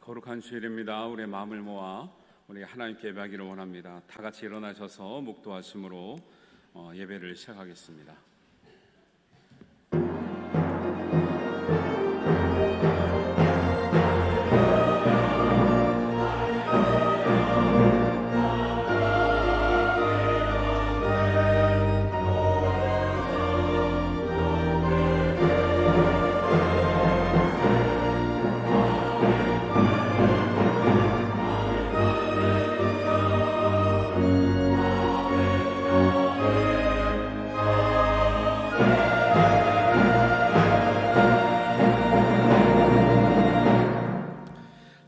거룩한 주일입니다. 우리의 마음을 모아 우리 하나님께 예배하기를 원합니다. 다 같이 일어나셔서 묵도하심으로 예배를 시작하겠습니다.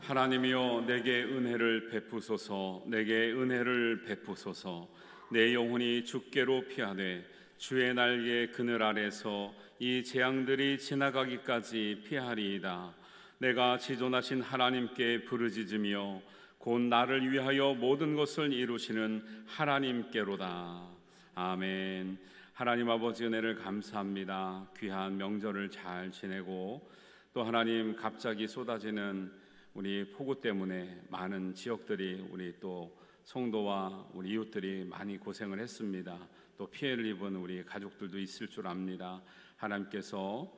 하나님이여 내게 은혜를 베푸소서. 내게 은혜를 베푸소서. 내 영혼이 주께로 피하되 주의 날개 그늘 아래서 이 재앙들이 지나가기까지 피하리이다. 내가 지존하신 하나님께 부르짖으며 곧 나를 위하여 모든 것을 이루시는 하나님께로다. 아멘. 하나님 아버지 은혜를 감사합니다. 귀한 명절을 잘 지내고 또 하나님 갑자기 쏟아지는 우리 폭우 때문에 많은 지역들이 우리 또 성도와 우리 이웃들이 많이 고생을 했습니다. 또 피해를 입은 우리 가족들도 있을 줄 압니다. 하나님께서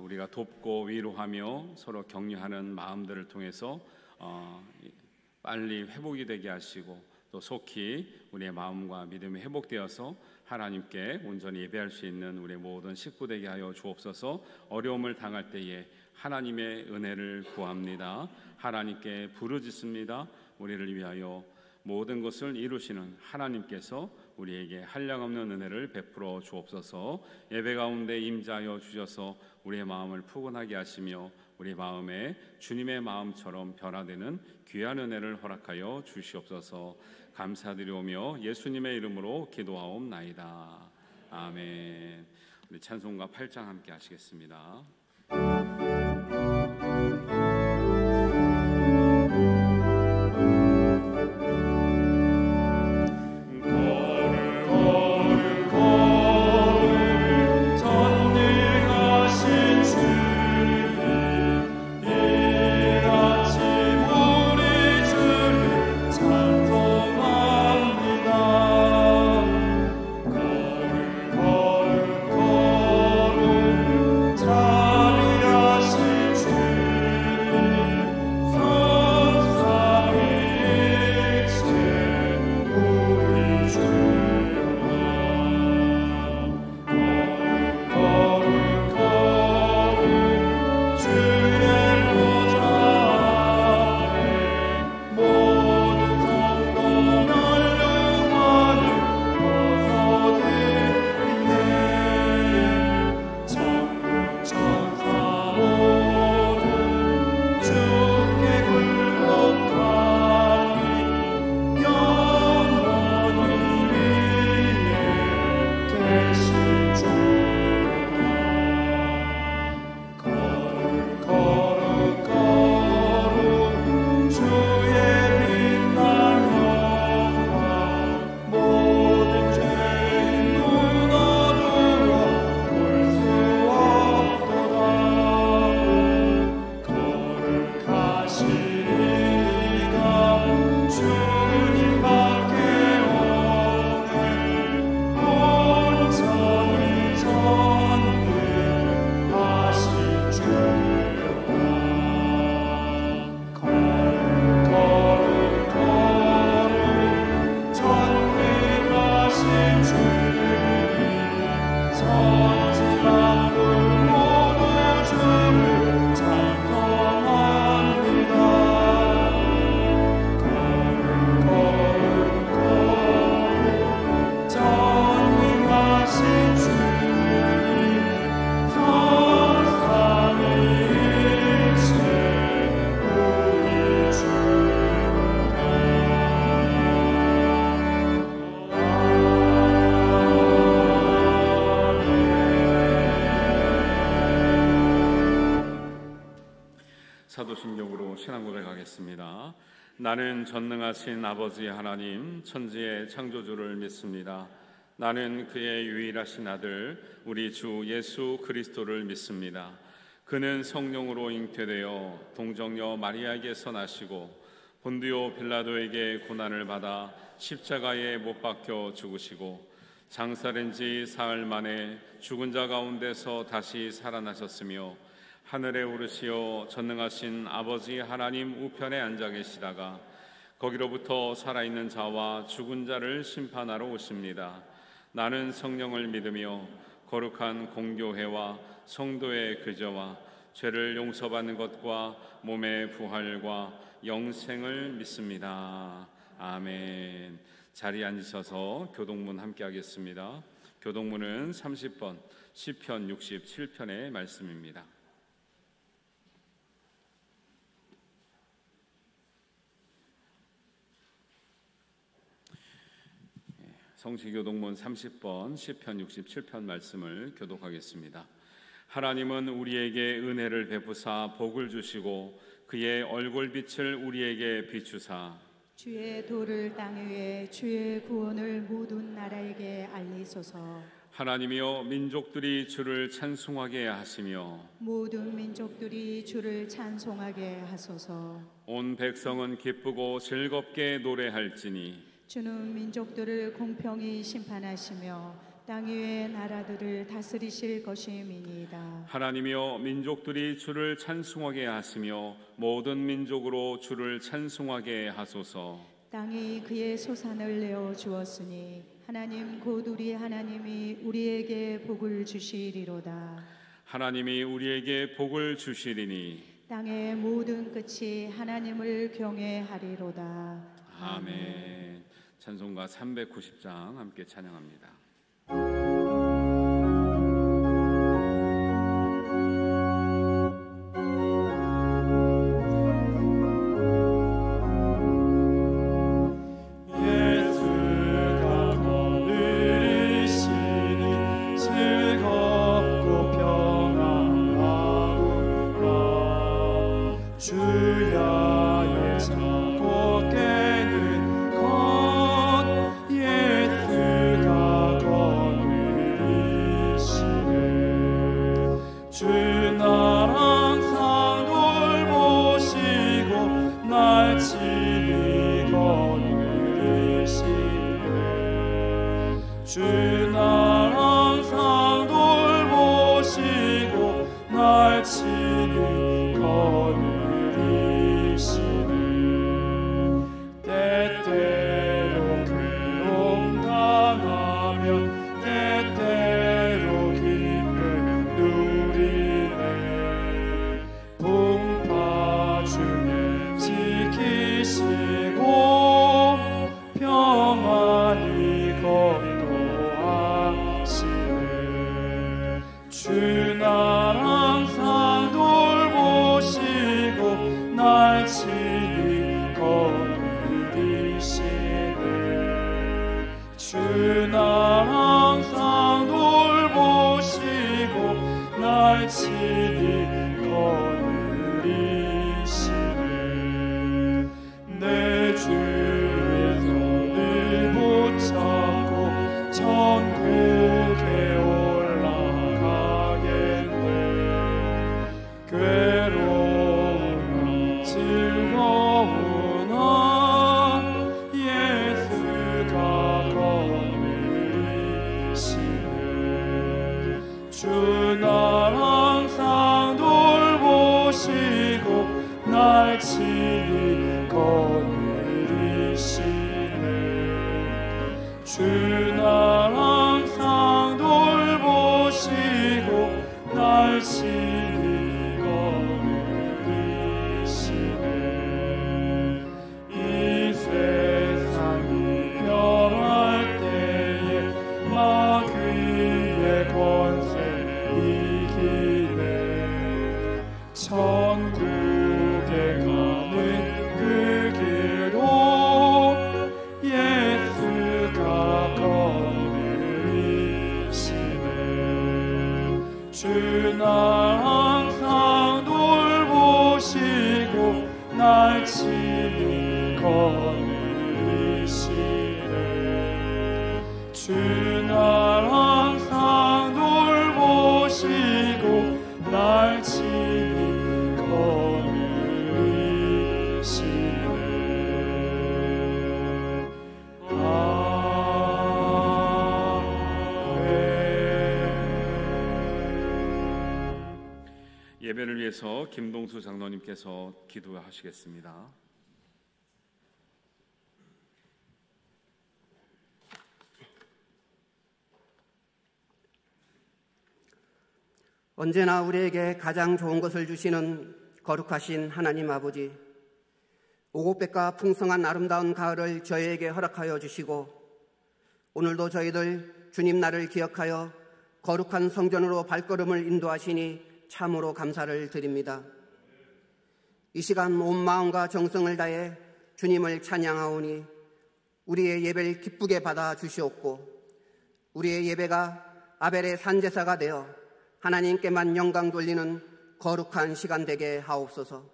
우리가 돕고 위로하며 서로 격려하는 마음들을 통해서 빨리 회복이 되게 하시고 또 속히 우리의 마음과 믿음이 회복되어서 하나님께 온전히 예배할 수 있는 우리 모든 식구 되게 하여 주옵소서. 어려움을 당할 때에 하나님의 은혜를 구합니다. 하나님께 부르짖습니다. 우리를 위하여 모든 것을 이루시는 하나님께서 우리에게 한량없는 은혜를 베풀어 주옵소서. 예배 가운데 임재하여 주셔서 우리의 마음을 푸근하게 하시며 우리 마음에 주님의 마음처럼 변화되는 귀한 은혜를 허락하여 주시옵소서. 감사드리오며 예수님의 이름으로 기도하옵나이다. 아멘. 우리 찬송가 8장 함께 하시겠습니다. 사도신경으로 신앙 고백하겠습니다. 나는 전능하신 아버지 하나님 천지의 창조주를 믿습니다. 나는 그의 유일하신 아들 우리 주 예수 그리스도를 믿습니다. 그는 성령으로 잉태되어 동정녀 마리아에게서 나시고 본디오 빌라도에게 고난을 받아 십자가에 못 박혀 죽으시고 장사된 지 사흘 만에 죽은 자 가운데서 다시 살아나셨으며 하늘에 오르시어 전능하신 아버지 하나님 우편에 앉아 계시다가 거기로부터 살아있는 자와 죽은 자를 심판하러 오십니다. 나는 성령을 믿으며 거룩한 공교회와 성도의 교제와 죄를 용서받는 것과 몸의 부활과 영생을 믿습니다. 아멘. 자리에 앉으셔서 교동문 함께 하겠습니다. 교동문은 30번 시편 67편의 말씀입니다. 성시교동문 30번 시편 67편 말씀을 교독하겠습니다. 하나님은 우리에게 은혜를 베푸사 복을 주시고 그의 얼굴빛을 우리에게 비추사 주의 도를 땅 위에 주의 구원을 모든 나라에게 알리소서. 하나님이여 민족들이 주를 찬송하게 하시며 모든 민족들이 주를 찬송하게 하소서. 온 백성은 기쁘고 즐겁게 노래할지니 주는 민족들을 공평히 심판하시며 땅 위의 나라들을 다스리실 것임이니이다. 하나님이여 민족들이 주를 찬송하게 하시며 모든 민족으로 주를 찬송하게 하소서. 땅이 그의 소산을 내어 주었으니 하나님 곧 우리 하나님이 우리에게 복을 주시리로다. 하나님이 우리에게 복을 주시리니 땅의 모든 끝이 하나님을 경외하리로다. 아멘. 찬송가 390장 함께 찬양합니다. 날 항상 돌보시고 날 예배를 위해서 김동수 장로님께서 기도하시겠습니다. 언제나 우리에게 가장 좋은 것을 주시는 거룩하신 하나님 아버지, 오곡백과 풍성한 아름다운 가을을 저희에게 허락하여 주시고 오늘도 저희들 주님 날을 기억하여 거룩한 성전으로 발걸음을 인도하시니 참으로 감사를 드립니다. 이 시간 온 마음과 정성을 다해 주님을 찬양하오니 우리의 예배를 기쁘게 받아 주시옵고 우리의 예배가 아벨의 산제사가 되어 하나님께만 영광 돌리는 거룩한 시간 되게 하옵소서.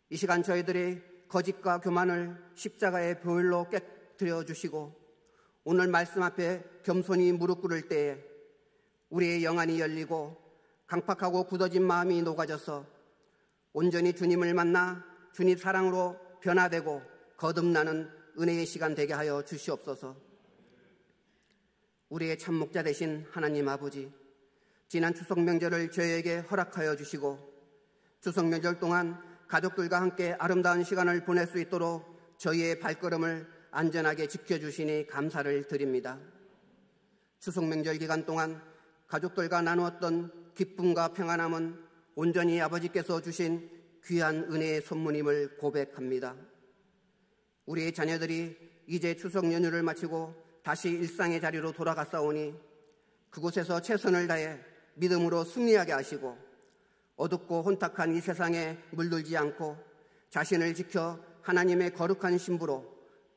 이 시간 저희들이 거짓과 교만을 십자가의 보혈로 깨뜨려 주시고 오늘 말씀 앞에 겸손히 무릎 꿇을 때에 우리의 영안이 열리고 강팍하고 굳어진 마음이 녹아져서 온전히 주님을 만나 주님 사랑으로 변화되고 거듭나는 은혜의 시간 되게 하여 주시옵소서. 우리의 참목자 되신 하나님 아버지, 지난 추석 명절을 저희에게 허락하여 주시고 추석 명절 동안 가족들과 함께 아름다운 시간을 보낼 수 있도록 저희의 발걸음을 안전하게 지켜주시니 감사를 드립니다. 추석 명절 기간 동안 가족들과 나누었던 기쁨과 평안함은 온전히 아버지께서 주신 귀한 은혜의 선물임을 고백합니다. 우리의 자녀들이 이제 추석 연휴를 마치고 다시 일상의 자리로 돌아갔사오니 그곳에서 최선을 다해 믿음으로 승리하게 하시고 어둡고 혼탁한 이 세상에 물들지 않고 자신을 지켜 하나님의 거룩한 신부로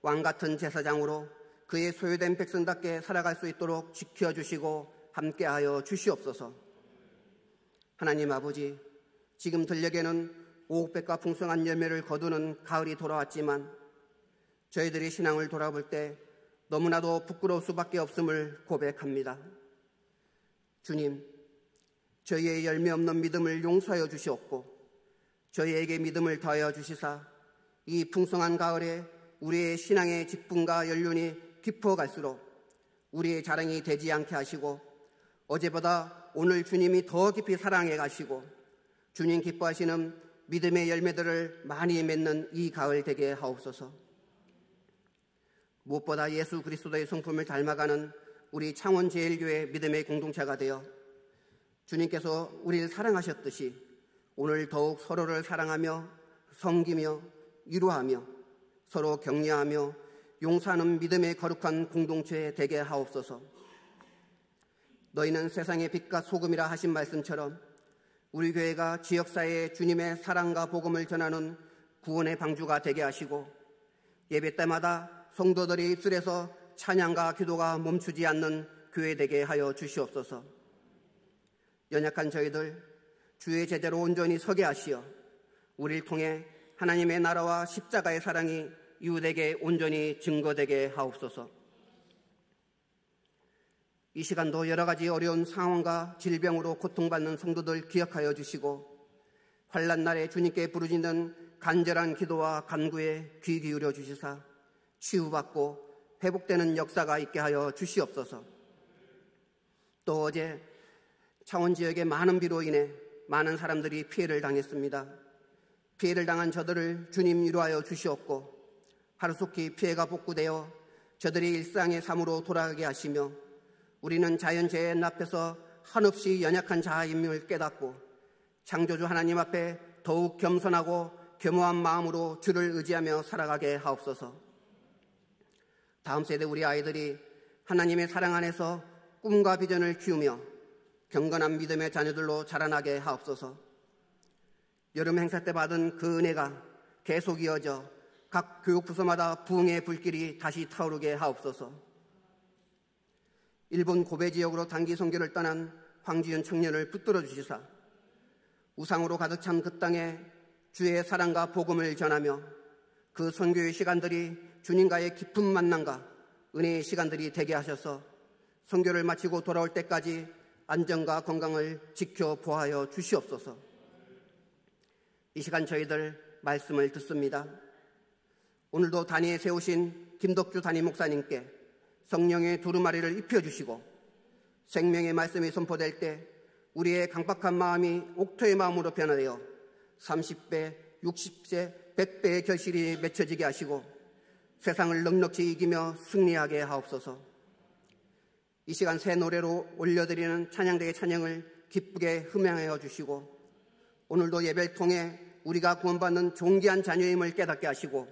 왕같은 제사장으로 그의 소유된 백성답게 살아갈 수 있도록 지켜주시고 함께하여 주시옵소서. 하나님 아버지, 지금 들녘에는 오곡백과 풍성한 열매를 거두는 가을이 돌아왔지만 저희들이 신앙을 돌아볼 때 너무나도 부끄러울 수밖에 없음을 고백합니다. 주님, 저희의 열매 없는 믿음을 용서하여 주시옵고 저희에게 믿음을 더하여 주시사 이 풍성한 가을에 우리의 신앙의 직분과 연륜이 깊어갈수록 우리의 자랑이 되지 않게 하시고 어제보다 오늘 주님이 더 깊이 사랑해 가시고 주님 기뻐하시는 믿음의 열매들을 많이 맺는 이 가을 되게 하옵소서. 무엇보다 예수 그리스도의 성품을 닮아가는 우리 창원제일교회 믿음의 공동체가 되어 주님께서 우리를 사랑하셨듯이 오늘 더욱 서로를 사랑하며 섬기며 위로하며 서로 격려하며 용서하는 믿음의 거룩한 공동체 되게 하옵소서. 너희는 세상의 빛과 소금이라 하신 말씀처럼 우리 교회가 지역사회에 주님의 사랑과 복음을 전하는 구원의 방주가 되게 하시고 예배 때마다 성도들의 입술에서 찬양과 기도가 멈추지 않는 교회 되게 하여 주시옵소서. 연약한 저희들 주의 제자로 온전히 서게 하시어 우리를 통해 하나님의 나라와 십자가의 사랑이 이웃에게 온전히 증거되게 하옵소서. 이 시간도 여러 가지 어려운 상황과 질병으로 고통받는 성도들 기억하여 주시고 환난 날에 주님께 부르짖는 간절한 기도와 간구에 귀 기울여 주시사 치유받고 회복되는 역사가 있게 하여 주시옵소서. 또 어제 창원 지역의 많은 비로 인해 많은 사람들이 피해를 당했습니다. 피해를 당한 저들을 주님 위로하여 주시옵고 하루속히 피해가 복구되어 저들이 일상의 삶으로 돌아가게 하시며 우리는 자연재해 앞에서 한없이 연약한 자아임을 깨닫고 창조주 하나님 앞에 더욱 겸손하고 겸허한 마음으로 주를 의지하며 살아가게 하옵소서. 다음 세대 우리 아이들이 하나님의 사랑 안에서 꿈과 비전을 키우며 경건한 믿음의 자녀들로 자라나게 하옵소서. 여름 행사 때 받은 그 은혜가 계속 이어져 각 교육부서마다 부흥의 불길이 다시 타오르게 하옵소서. 일본 고베 지역으로 단기 선교를 떠난 황지윤 청년을 붙들어 주시사 우상으로 가득 찬 그 땅에 주의 사랑과 복음을 전하며 그 선교의 시간들이 주님과의 깊은 만남과 은혜의 시간들이 되게 하셔서 선교를 마치고 돌아올 때까지 안전과 건강을 지켜 보하여 주시옵소서. 이 시간 저희들 말씀을 듣습니다. 오늘도 단위에 세우신 김덕주 담임 목사님께 성령의 두루마리를 입혀주시고 생명의 말씀이 선포될 때 우리의 강박한 마음이 옥토의 마음으로 변화되어 30배, 60배, 100배의 결실이 맺혀지게 하시고 세상을 넉넉히 이기며 승리하게 하옵소서. 이 시간 새 노래로 올려드리는 찬양대의 찬양을 기쁘게 흠양하여 주시고 오늘도 예배를 통해 우리가 구원받는 존귀한 자녀임을 깨닫게 하시고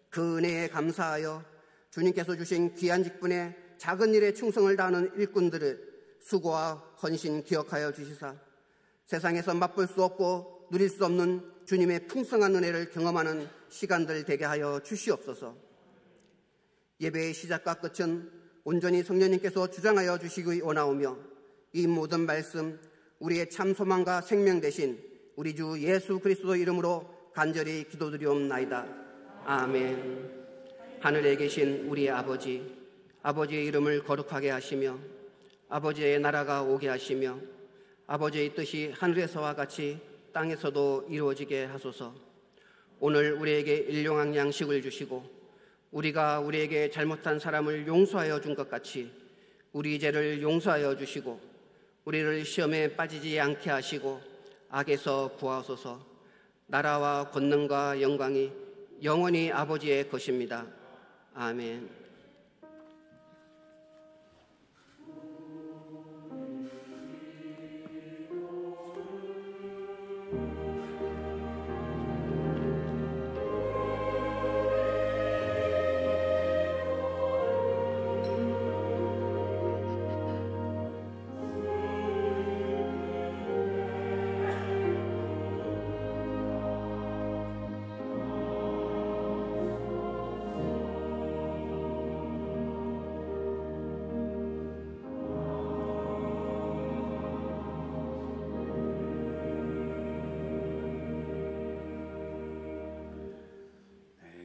그 은혜에 감사하여 주님께서 주신 귀한 직분에 작은 일에 충성을 다하는 일꾼들을 수고와 헌신 기억하여 주시사 세상에서 맛볼 수 없고 누릴 수 없는 주님의 풍성한 은혜를 경험하는 시간들 되게 하여 주시옵소서. 예배의 시작과 끝은 온전히 성령님께서 주장하여 주시기 원하오며 이 모든 말씀 우리의 참 소망과 생명 되신 우리 주 예수 그리스도 이름으로 간절히 기도드리옵나이다. 아멘. 하늘에 계신 우리 아버지, 아버지의 이름을 거룩하게 하시며 아버지의 나라가 오게 하시며 아버지의 뜻이 하늘에서와 같이 땅에서도 이루어지게 하소서. 오늘 우리에게 일용할 양식을 주시고 우리가 우리에게 잘못한 사람을 용서하여 준 것 같이 우리 죄를 용서하여 주시고 우리를 시험에 빠지지 않게 하시고 악에서 구하소서. 나라와 권능과 영광이 영원히 아버지의 것입니다. 아멘.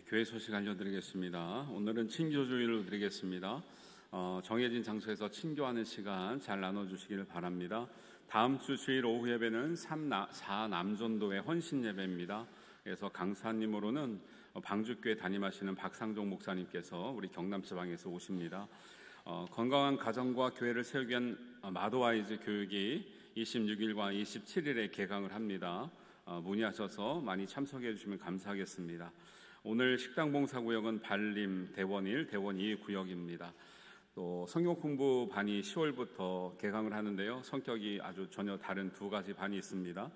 교회 소식 알려드리겠습니다. 오늘은 친교주일로 드리겠습니다. 정해진 장소에서 친교하는 시간 잘 나눠주시길 바랍니다. 다음 주 주일 오후 예배는 4남전도회 헌신 예배입니다. 그래서 강사님으로는 방주교회 담임하시는 박상종 목사님께서 우리 경남지방에서 오십니다. 건강한 가정과 교회를 세우기 위한 마도와이즈 교육이 26일과 27일에 개강을 합니다. 문의하셔서 많이 참석해 주시면 감사하겠습니다. 오늘 식당봉사구역은 발림, 대원 1, 대원 2 구역입니다. 또 성경 공부 반이 10월부터 개강을 하는데요. 성격이 아주 전혀 다른 두 가지 반이 있습니다.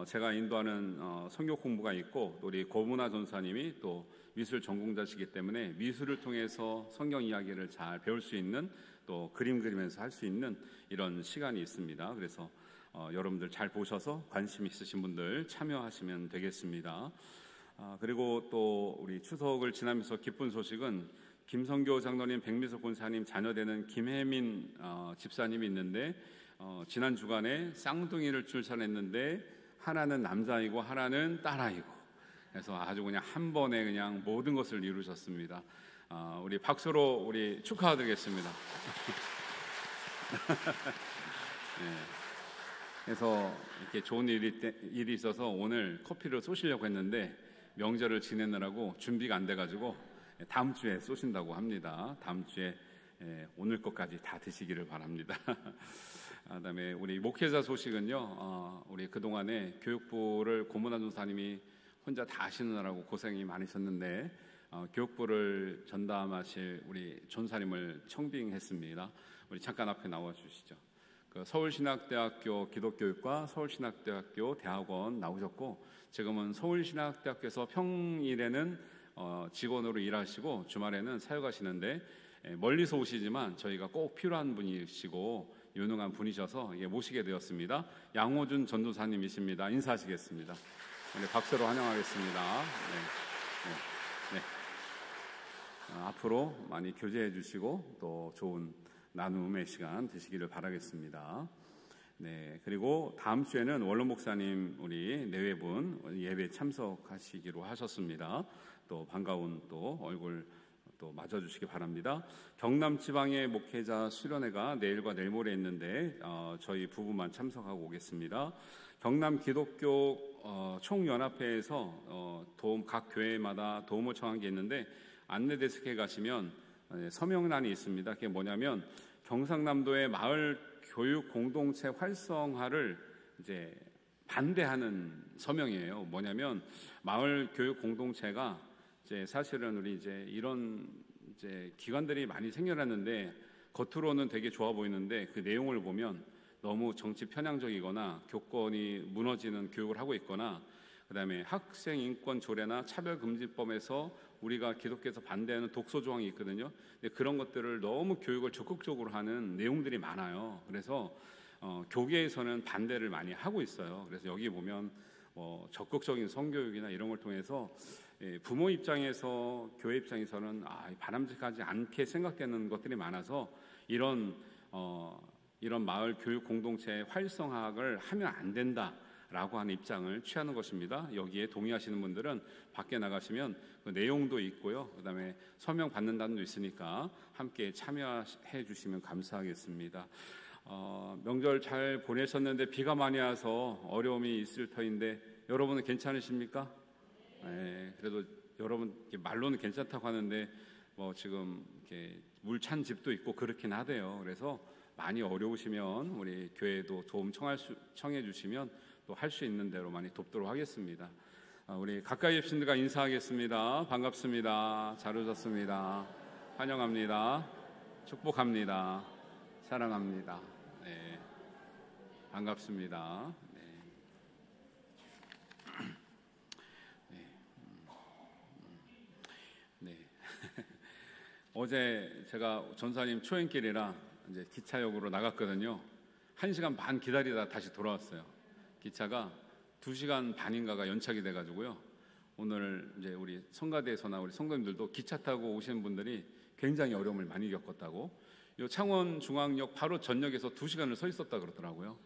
제가 인도하는 성경 공부가 있고 우리 고문아 전사님이 또 미술 전공자시기 때문에 미술을 통해서 성경 이야기를 잘 배울 수 있는 또 그림 그리면서 할 수 있는 이런 시간이 있습니다. 그래서 여러분들 잘 보셔서 관심 있으신 분들 참여하시면 되겠습니다. 그리고 또 우리 추석을 지나면서 기쁜 소식은 김성교 장로님, 백미석 권사님 자녀되는 김혜민 집사님이 있는데 지난 주간에 쌍둥이를 출산했는데 하나는 남자이고 하나는 딸아이고 그래서 아주 그냥 한 번에 그냥 모든 것을 이루셨습니다. 우리 박수로 우리 축하드리겠습니다. 네. 그래서 이렇게 좋은 일이 있어서 오늘 커피를 쏘시려고 했는데 명절을 지내느라고 준비가 안 돼가지고 다음 주에 쏘신다고 합니다. 다음 주에 오늘 것까지 다 드시기를 바랍니다. 그다음에 우리 목회자 소식은요. 우리 그동안에 교육부를 고문환 전사님이 혼자 다 하시느라고 고생이 많으셨는데 교육부를 전담하실 우리 전사님을 청빙했습니다. 우리 잠깐 앞에 나와 주시죠. 서울신학대학교 기독교육과 서울신학대학교 대학원 나오셨고 지금은 서울신학대학교에서 평일에는 직원으로 일하시고 주말에는 사역하시는데 멀리서 오시지만 저희가 꼭 필요한 분이시고 유능한 분이셔서 모시게 되었습니다. 양호준 전도사님이십니다. 인사하시겠습니다. 네, 박수로 환영하겠습니다. 네. 앞으로 많이 교제해 주시고 또 좋은 나눔의 시간 되시기를 바라겠습니다. 네, 그리고 다음 주에는 원로 목사님 우리 내외분 예배 참석하시기로 하셨습니다. 또 반가운 또 얼굴 또 맞아주시기 바랍니다. 경남 지방의 목회자 수련회가 내일과 내일 모레 있는데 저희 부부만 참석하고 오겠습니다. 경남 기독교 총연합회에서 각 교회마다 도움을 청한 게 있는데 안내 데스크에 가시면 서명란이 있습니다. 그게 뭐냐면 경상남도의 마을 교육 공동체 활성화를 이제 반대하는 서명이에요. 뭐냐면 마을 교육 공동체가 이제 사실은 우리 이제 이런 이제 기관들이 많이 생겨났는데 겉으로는 되게 좋아 보이는데 그 내용을 보면 너무 정치 편향적이거나 교권이 무너지는 교육을 하고 있거나 그다음에 학생 인권 조례나 차별금지법에서 우리가 기독교에서 반대하는 독소 조항이 있거든요. 근데 그런 것들을 너무 교육을 적극적으로 하는 내용들이 많아요. 그래서 교계에서는 반대를 많이 하고 있어요. 그래서 여기 보면 적극적인 성교육이나 이런 걸 통해서 부모 입장에서 교회 입장에서는 바람직하지 않게 생각되는 것들이 많아서 이런 마을 교육 공동체 활성화를 하면 안 된다라고 하는 입장을 취하는 것입니다. 여기에 동의하시는 분들은 밖에 나가시면 그 내용도 있고요. 그다음에 서명 받는다는 도 있으니까 함께 참여해 주시면 감사하겠습니다. 명절 잘 보내셨는데 비가 많이 와서 어려움이 있을 터인데 여러분은 괜찮으십니까? 네, 그래도 여러분 말로는 괜찮다고 하는데 지금 이렇게 물 찬 집도 있고 그렇긴 하대요. 그래서 많이 어려우시면 우리 교회도 도움 청해 주시면 또 할 수 있는 대로 많이 돕도록 하겠습니다. 우리 가까이 계신 분들과 인사하겠습니다. 반갑습니다. 잘 오셨습니다. 환영합니다. 축복합니다. 사랑합니다. 네, 반갑습니다. 네. 네. 어제 제가 전사님 초행길이라 이제 기차역으로 나갔거든요. 1시간 반 기다리다 다시 돌아왔어요. 기차가 2시간 반인가가 연착이 돼가지고요. 오늘 이제 우리 성가대에서나 우리 성도님들도 기차 타고 오시는 분들이 굉장히 어려움을 많이 겪었다고. 요 창원중앙역 바로 전역에서 2시간을 서 있었다 그러더라고요.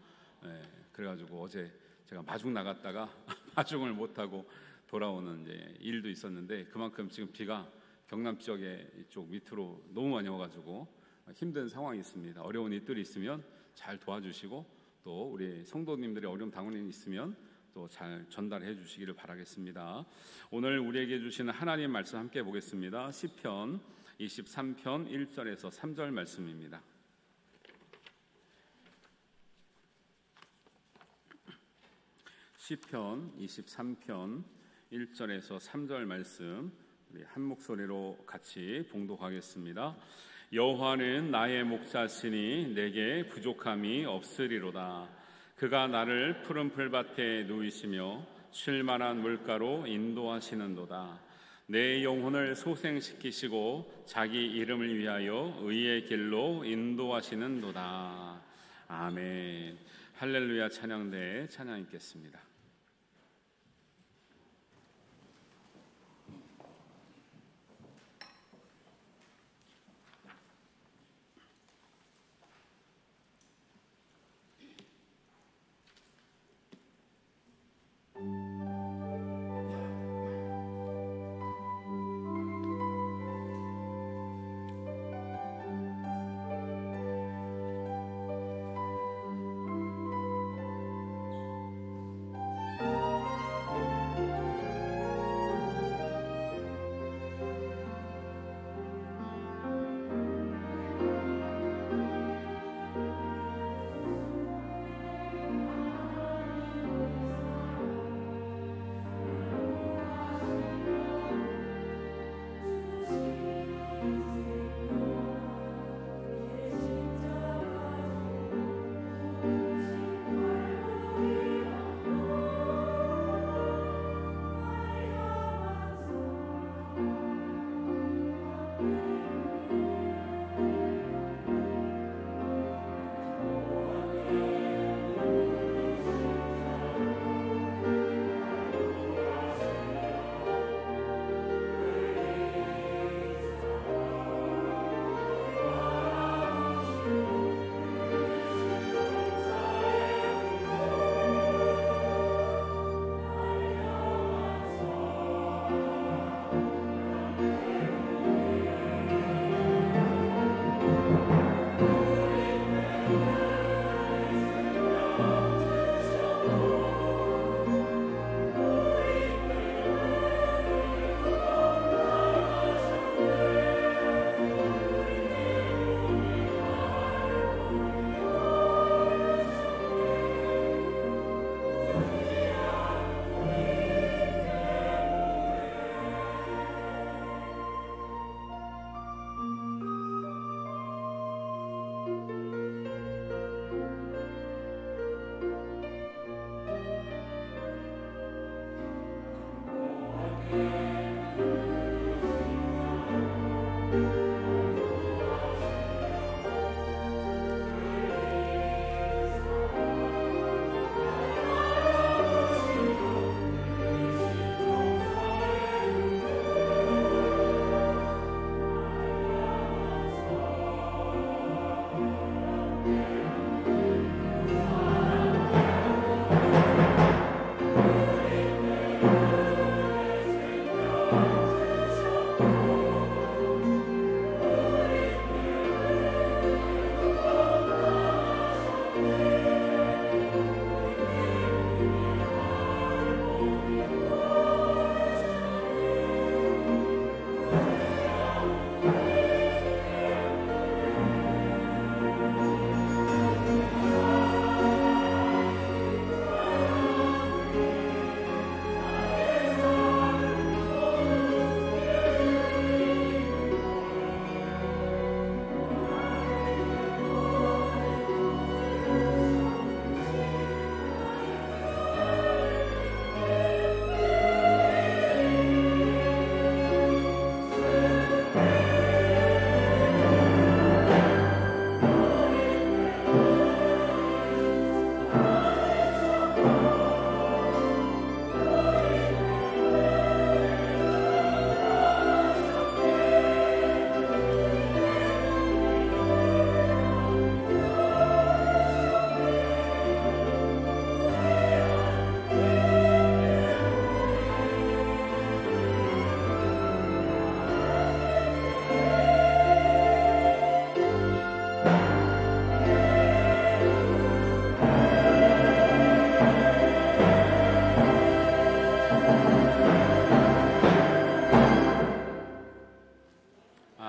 네, 그래가지고 어제 제가 마중 나갔다가 마중을 못하고 돌아오는 이제 일도 있었는데 그만큼 지금 비가 경남 지역에 이쪽 밑으로 너무 많이 와가지고 힘든 상황이 있습니다. 어려운 일들이 있으면 잘 도와주시고 또 우리 성도님들의 어려운 당원이 있으면 또 잘 전달해 주시기를 바라겠습니다. 오늘 우리에게 주시는 하나님 말씀 함께 보겠습니다. 시편 23편 1절에서 3절 말씀입니다. 시편 23편 1절에서 3절 말씀 우리 한 목소리로 같이 봉독하겠습니다. 여호와는 나의 목자시니 내게 부족함이 없으리로다. 그가 나를 푸른 풀밭에 누이시며 쉴 만한 물가로 인도하시는도다. 내 영혼을 소생시키시고 자기 이름을 위하여 의의 길로 인도하시는도다. 아멘. 할렐루야. 찬양대 찬양 읽겠습니다.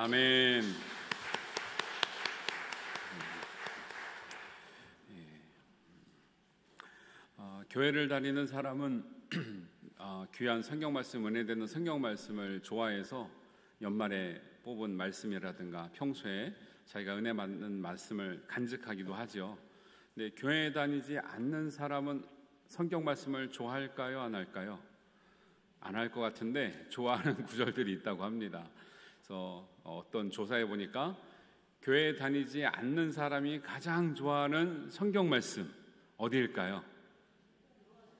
아멘. 교회를 다니는 사람은 귀한 성경 말씀, 은혜되는 성경 말씀을 좋아해서 연말에 뽑은 말씀이라든가 평소에 자기가 은혜 받는 말씀을 간직하기도 하죠. 근데 교회에 다니지 않는 사람은 성경 말씀을 좋아할까요? 안 할까요? 안 할 것 같은데 좋아하는 구절들이 있다고 합니다. 그래서 어떤 조사에 보니까 교회에 다니지 않는 사람이 가장 좋아하는 성경 말씀 어디일까요?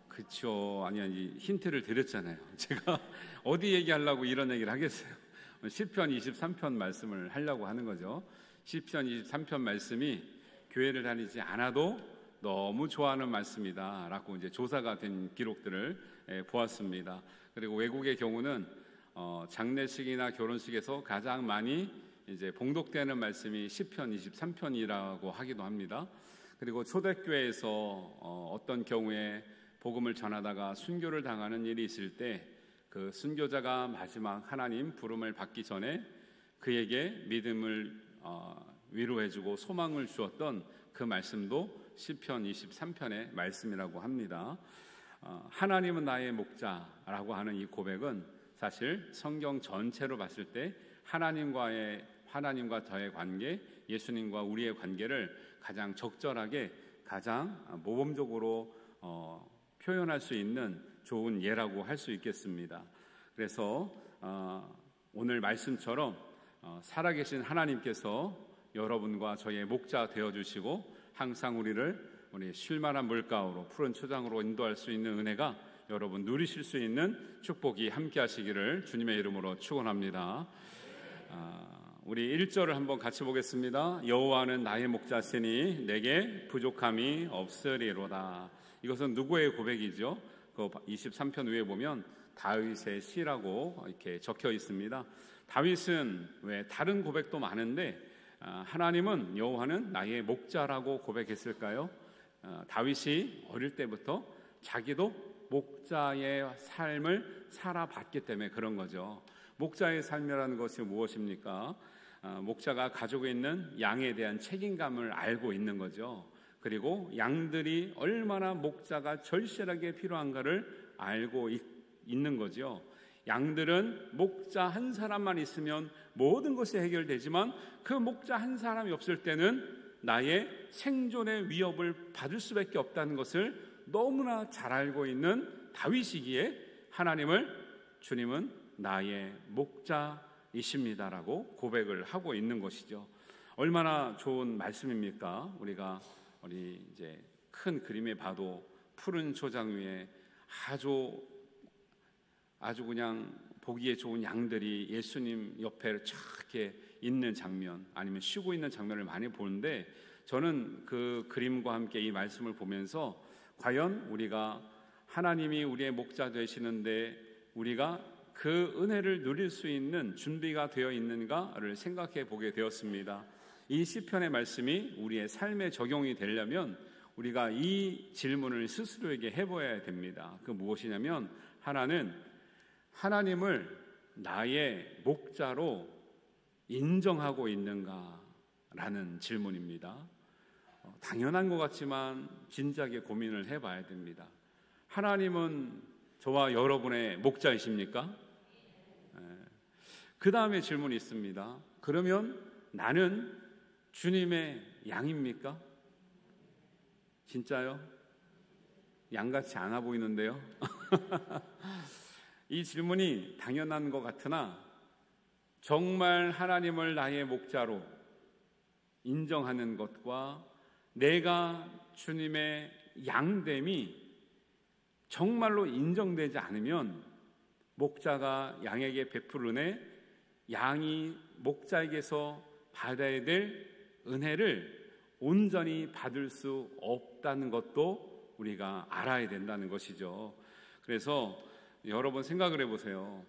그렇죠. 아니 힌트를 드렸잖아요. 제가 어디 얘기하려고 이런 얘기를 하겠어요. 시편 23편 말씀을 하려고 하는 거죠. 시편 23편 말씀이 교회를 다니지 않아도 너무 좋아하는 말씀이다 라고 이제 조사가 된 기록들을 보았습니다. 그리고 외국의 경우는 장례식이나 결혼식에서 가장 많이 이제 봉독되는 말씀이 시편 23편이라고 하기도 합니다. 그리고 초대교회에서 어떤 경우에 복음을 전하다가 순교를 당하는 일이 있을 때 그 순교자가 마지막 하나님 부름을 받기 전에 그에게 믿음을 위로해주고 소망을 주었던 그 말씀도 시편 23편의 말씀이라고 합니다. 하나님은 나의 목자라고 하는 이 고백은 사실 성경 전체로 봤을 때 하나님과 저의 관계, 예수님과 우리의 관계를 가장 적절하게, 가장 모범적으로 표현할 수 있는 좋은 예라고 할 수 있겠습니다. 그래서 오늘 말씀처럼 살아계신 하나님께서 여러분과 저의 목자 되어주시고 항상 우리 쉴만한 물가로 푸른 초장으로 인도할 수 있는 은혜가 여러분 누리실 수 있는 축복이 함께 하시기를 주님의 이름으로 축원합니다. 우리 1절을 한번 같이 보겠습니다. 여호와는 나의 목자시니 내게 부족함이 없으리로다. 이것은 누구의 고백이죠? 그 23편 위에 보면 다윗의 시라고 이렇게 적혀 있습니다. 다윗은 왜 다른 고백도 많은데 하나님은 여호와는 나의 목자라고 고백했을까요? 다윗이 어릴 때부터 자기도 목자의 삶을 살아봤기 때문에 그런 거죠. 목자의 삶이라는 것이 무엇입니까? 목자가 가지고 있는 양에 대한 책임감을 알고 있는 거죠. 그리고 양들이 얼마나 목자가 절실하게 필요한가를 알고 있는 거죠. 양들은 목자 한 사람만 있으면 모든 것이 해결되지만 그 목자 한 사람이 없을 때는 나의 생존의 위협을 받을 수밖에 없다는 것을 너무나 잘 알고 있는 다윗이기에 하나님을 주님은 나의 목자이십니다라고 고백을 하고 있는 것이죠. 얼마나 좋은 말씀입니까? 우리 이제 큰 그림에 봐도 푸른 초장 위에 아주 그냥 보기에 좋은 양들이 예수님 옆에 이렇게 있는 장면, 아니면 쉬고 있는 장면을 많이 보는데, 저는 그 그림과 함께 이 말씀을 보면서 과연 우리가 하나님이 우리의 목자 되시는데 우리가 그 은혜를 누릴 수 있는 준비가 되어 있는가를 생각해 보게 되었습니다. 이 시편의 말씀이 우리의 삶에 적용이 되려면 우리가 이 질문을 스스로에게 해봐야 됩니다. 그 무엇이냐면, 하나님을 나의 목자로 인정하고 있는가라는 질문입니다. 당연한 것 같지만 진지하게 고민을 해봐야 됩니다. 하나님은 저와 여러분의 목자이십니까? 그 다음에 질문이 있습니다. 그러면 나는 주님의 양입니까? 진짜요? 양같이 않아 보이는데요? 이 질문이 당연한 것 같으나 정말 하나님을 나의 목자로 인정하는 것과 내가 주님의 양됨이 정말로 인정되지 않으면 목자가 양에게 베풀 은혜, 양이 목자에게서 받아야 될 은혜를 온전히 받을 수 없다는 것도 우리가 알아야 된다는 것이죠. 그래서 여러분 생각을 해보세요.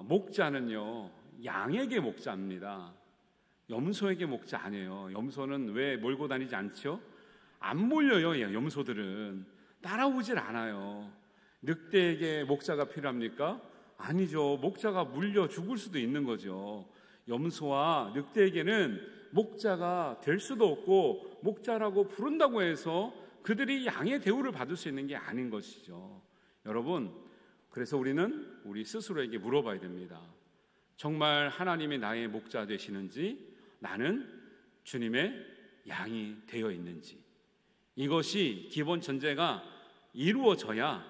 목자는요, 양에게 목자입니다. 염소에게 목자 아니에요. 염소는 왜 몰고 다니지 않죠? 안 몰려요. 염소들은 따라오질 않아요. 늑대에게 목자가 필요합니까? 아니죠. 목자가 물려 죽을 수도 있는 거죠. 염소와 늑대에게는 목자가 될 수도 없고, 목자라고 부른다고 해서 그들이 양의 대우를 받을 수 있는 게 아닌 것이죠. 여러분, 그래서 우리는 우리 스스로에게 물어봐야 됩니다. 정말 하나님이 나의 목자 되시는지, 나는 주님의 양이 되어 있는지. 이것이 기본 전제가 이루어져야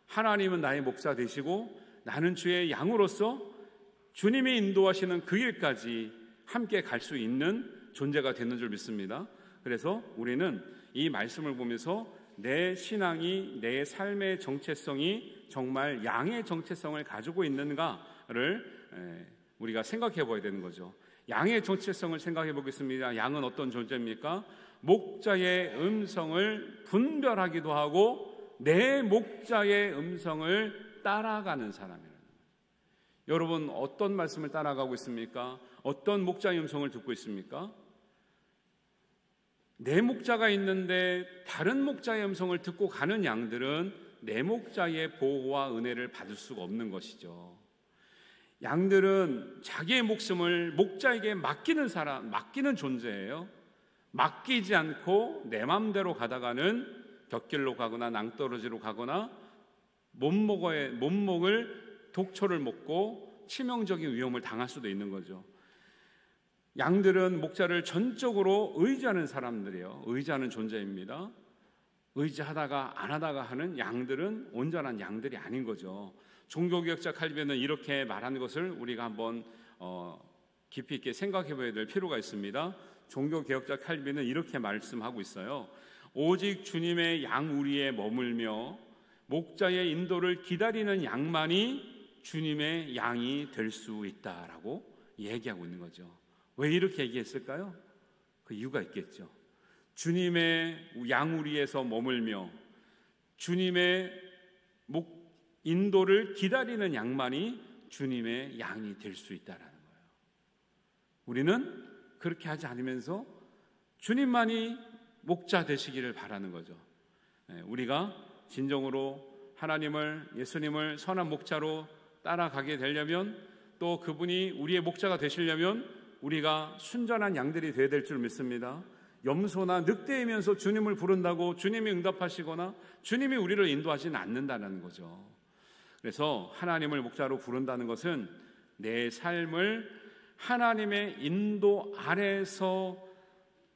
하나님은 나의 목자 되시고 나는 주의 양으로서 주님이 인도하시는 그 길까지 함께 갈 수 있는 존재가 되는 줄 믿습니다. 그래서 우리는 이 말씀을 보면서 내 신앙이, 내 삶의 정체성이 정말 양의 정체성을 가지고 있는가를 우리가 생각해 봐야 되는 거죠. 양의 정체성을 생각해 보겠습니다. 양은 어떤 존재입니까? 목자의 음성을 분별하기도 하고 내 목자의 음성을 따라가는 사람이라는 거예요. 여러분, 어떤 말씀을 따라가고 있습니까? 어떤 목자의 음성을 듣고 있습니까? 내 목자가 있는데 다른 목자의 음성을 듣고 가는 양들은 내 목자의 보호와 은혜를 받을 수가 없는 것이죠. 양들은 자기의 목숨을 목자에게 맡기는 존재예요. 맡기지 않고 내 마음대로 가다가는 곁길로 가거나 낭떠러지로 가거나 못먹을 독초를 먹고 치명적인 위험을 당할 수도 있는 거죠. 양들은 목자를 전적으로 의지하는 사람들이에요. 의지하는 존재입니다. 의지하다가 안 하다가 하는 양들은 온전한 양들이 아닌 거죠. 종교개혁자 칼빈은 이렇게 말하는 것을 우리가 한번 깊이 있게 생각해 봐야 될 필요가 있습니다. 종교개혁자 칼빈은 이렇게 말씀하고 있어요. 오직 주님의 양우리에 머물며 목자의 인도를 기다리는 양만이 주님의 양이 될 수 있다라고 얘기하고 있는 거죠. 왜 이렇게 얘기했을까요? 그 이유가 있겠죠. 주님의 양우리에서 머물며 주님의 인도를 기다리는 양만이 주님의 양이 될 수 있다라는 거예요. 우리는 그렇게 하지 않으면서 주님만이 목자 되시기를 바라는 거죠. 우리가 진정으로 하나님을, 예수님을 선한 목자로 따라가게 되려면, 또 그분이 우리의 목자가 되시려면 우리가 순전한 양들이 되어야 될 줄 믿습니다. 염소나 늑대이면서 주님을 부른다고 주님이 응답하시거나 주님이 우리를 인도하지는 않는다는 거죠. 그래서 하나님을 목자로 부른다는 것은 내 삶을 하나님의 인도 아래서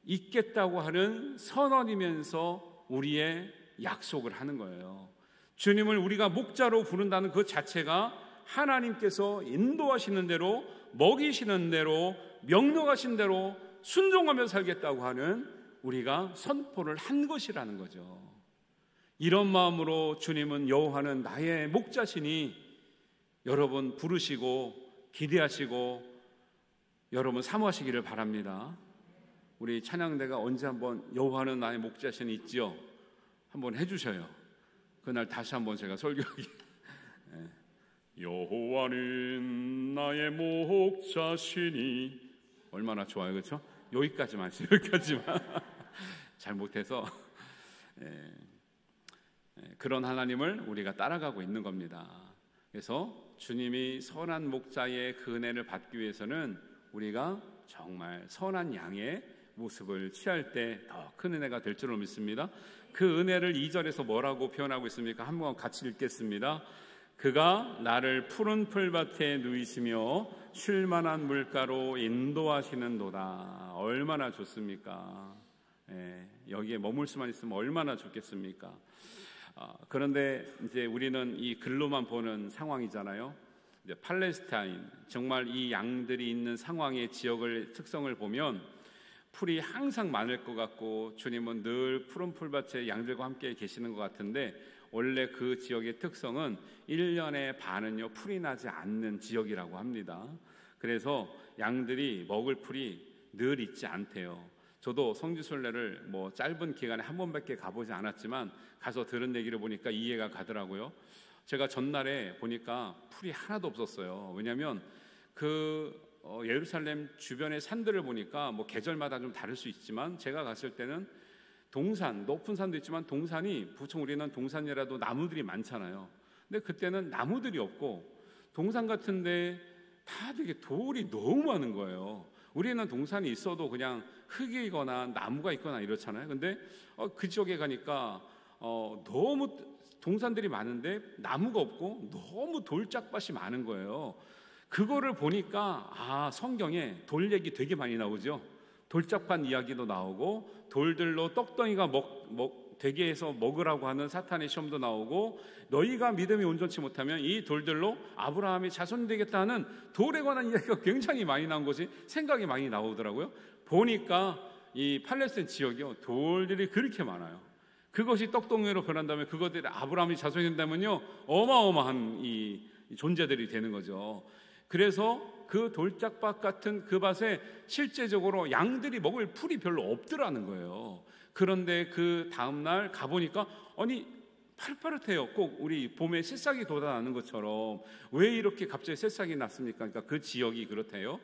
있겠다고 하는 선언이면서 우리의 약속을 하는 거예요. 주님을 우리가 목자로 부른다는 그 자체가 하나님께서 인도하시는 대로, 먹이시는 대로, 명령하신 대로 순종하며 살겠다고 하는 우리가 선포를 한 것이라는 거죠. 이런 마음으로 주님은 여호와는 나의 목자시니 여러분 부르시고 기대하시고 여러분 사모하시기를 바랍니다. 우리 찬양대가 언제 한번 여호와는 나의 목자시니 있지요? 한번 해주셔요. 그날 다시 한번 제가 설교하기. 여호와는 나의 목자시니 얼마나 좋아요, 그렇죠? 여기까지만 잘 못해서 그런 하나님을 우리가 따라가고 있는 겁니다. 그래서 주님이 선한 목자의 그 은혜를 받기 위해서는 우리가 정말 선한 양의 모습을 취할 때 더 큰 은혜가 될 줄로 믿습니다. 그 은혜를 2절에서 뭐라고 표현하고 있습니까? 한번 같이 읽겠습니다. 그가 나를 푸른 풀밭에 누이시며 쉴만한 물가로 인도하시는도다. 얼마나 좋습니까? 여기에 머물 수만 있으면 얼마나 좋겠습니까? 그런데 이제 우리는 이 글로만 보는 상황이잖아요. 이제 팔레스타인, 정말 이 양들이 있는 상황의 지역의 특성을 보면 풀이 항상 많을 것 같고 주님은 늘 푸른 풀밭에 양들과 함께 계시는 것 같은데 원래 그 지역의 특성은 1년의 반은요 풀이 나지 않는 지역이라고 합니다. 그래서 양들이 먹을 풀이 늘 있지 않대요. 저도 성지순례를 뭐 짧은 기간에 한 번밖에 가보지 않았지만 가서 들은 얘기를 보니까 이해가 가더라고요. 제가 전날에 보니까 풀이 하나도 없었어요. 왜냐하면 예루살렘 주변의 산들을 보니까 뭐 계절마다 좀 다를 수 있지만 제가 갔을 때는 동산, 높은 산도 있지만 동산이 보통 우리는 동산이라도 나무들이 많잖아요. 근데 그때는 나무들이 없고 동산 같은데 다 되게 돌이 너무 많은 거예요. 우리는 동산이 있어도 그냥 흙이거나 나무가 있거나 이렇잖아요. 근데 그 지역에 가니까 너무 동산들이 많은데 나무가 없고 너무 돌짝밭이 많은 거예요. 그거를 보니까 성경에 돌 얘기 되게 많이 나오죠. 돌짝밭 이야기도 나오고 돌들로 떡덩이가 되게 해서 먹으라고 하는 사탄의 시험도 나오고 너희가 믿음이 온전치 못하면 이 돌들로 아브라함이 자손이 되겠다 하는 돌에 관한 이야기가 굉장히 많이 나온 것이 생각이 많이 나오더라고요. 보니까 이 팔레스타인 지역이요 돌들이 그렇게 많아요. 그것이 떡덩이로 변한다면 그것들이 아브라함이 자손이 된다면요 어마어마한 이 존재들이 되는 거죠. 그래서 그 돌짝밭 같은 그 밭에 실제적으로 양들이 먹을 풀이 별로 없더라는 거예요. 그런데 그 다음날 가보니까 아니 파릇파릇해요. 꼭 우리 봄에 새싹이 돋아나는 것처럼. 왜 이렇게 갑자기 새싹이 났습니까? 그러니까 그 지역이 그렇대요.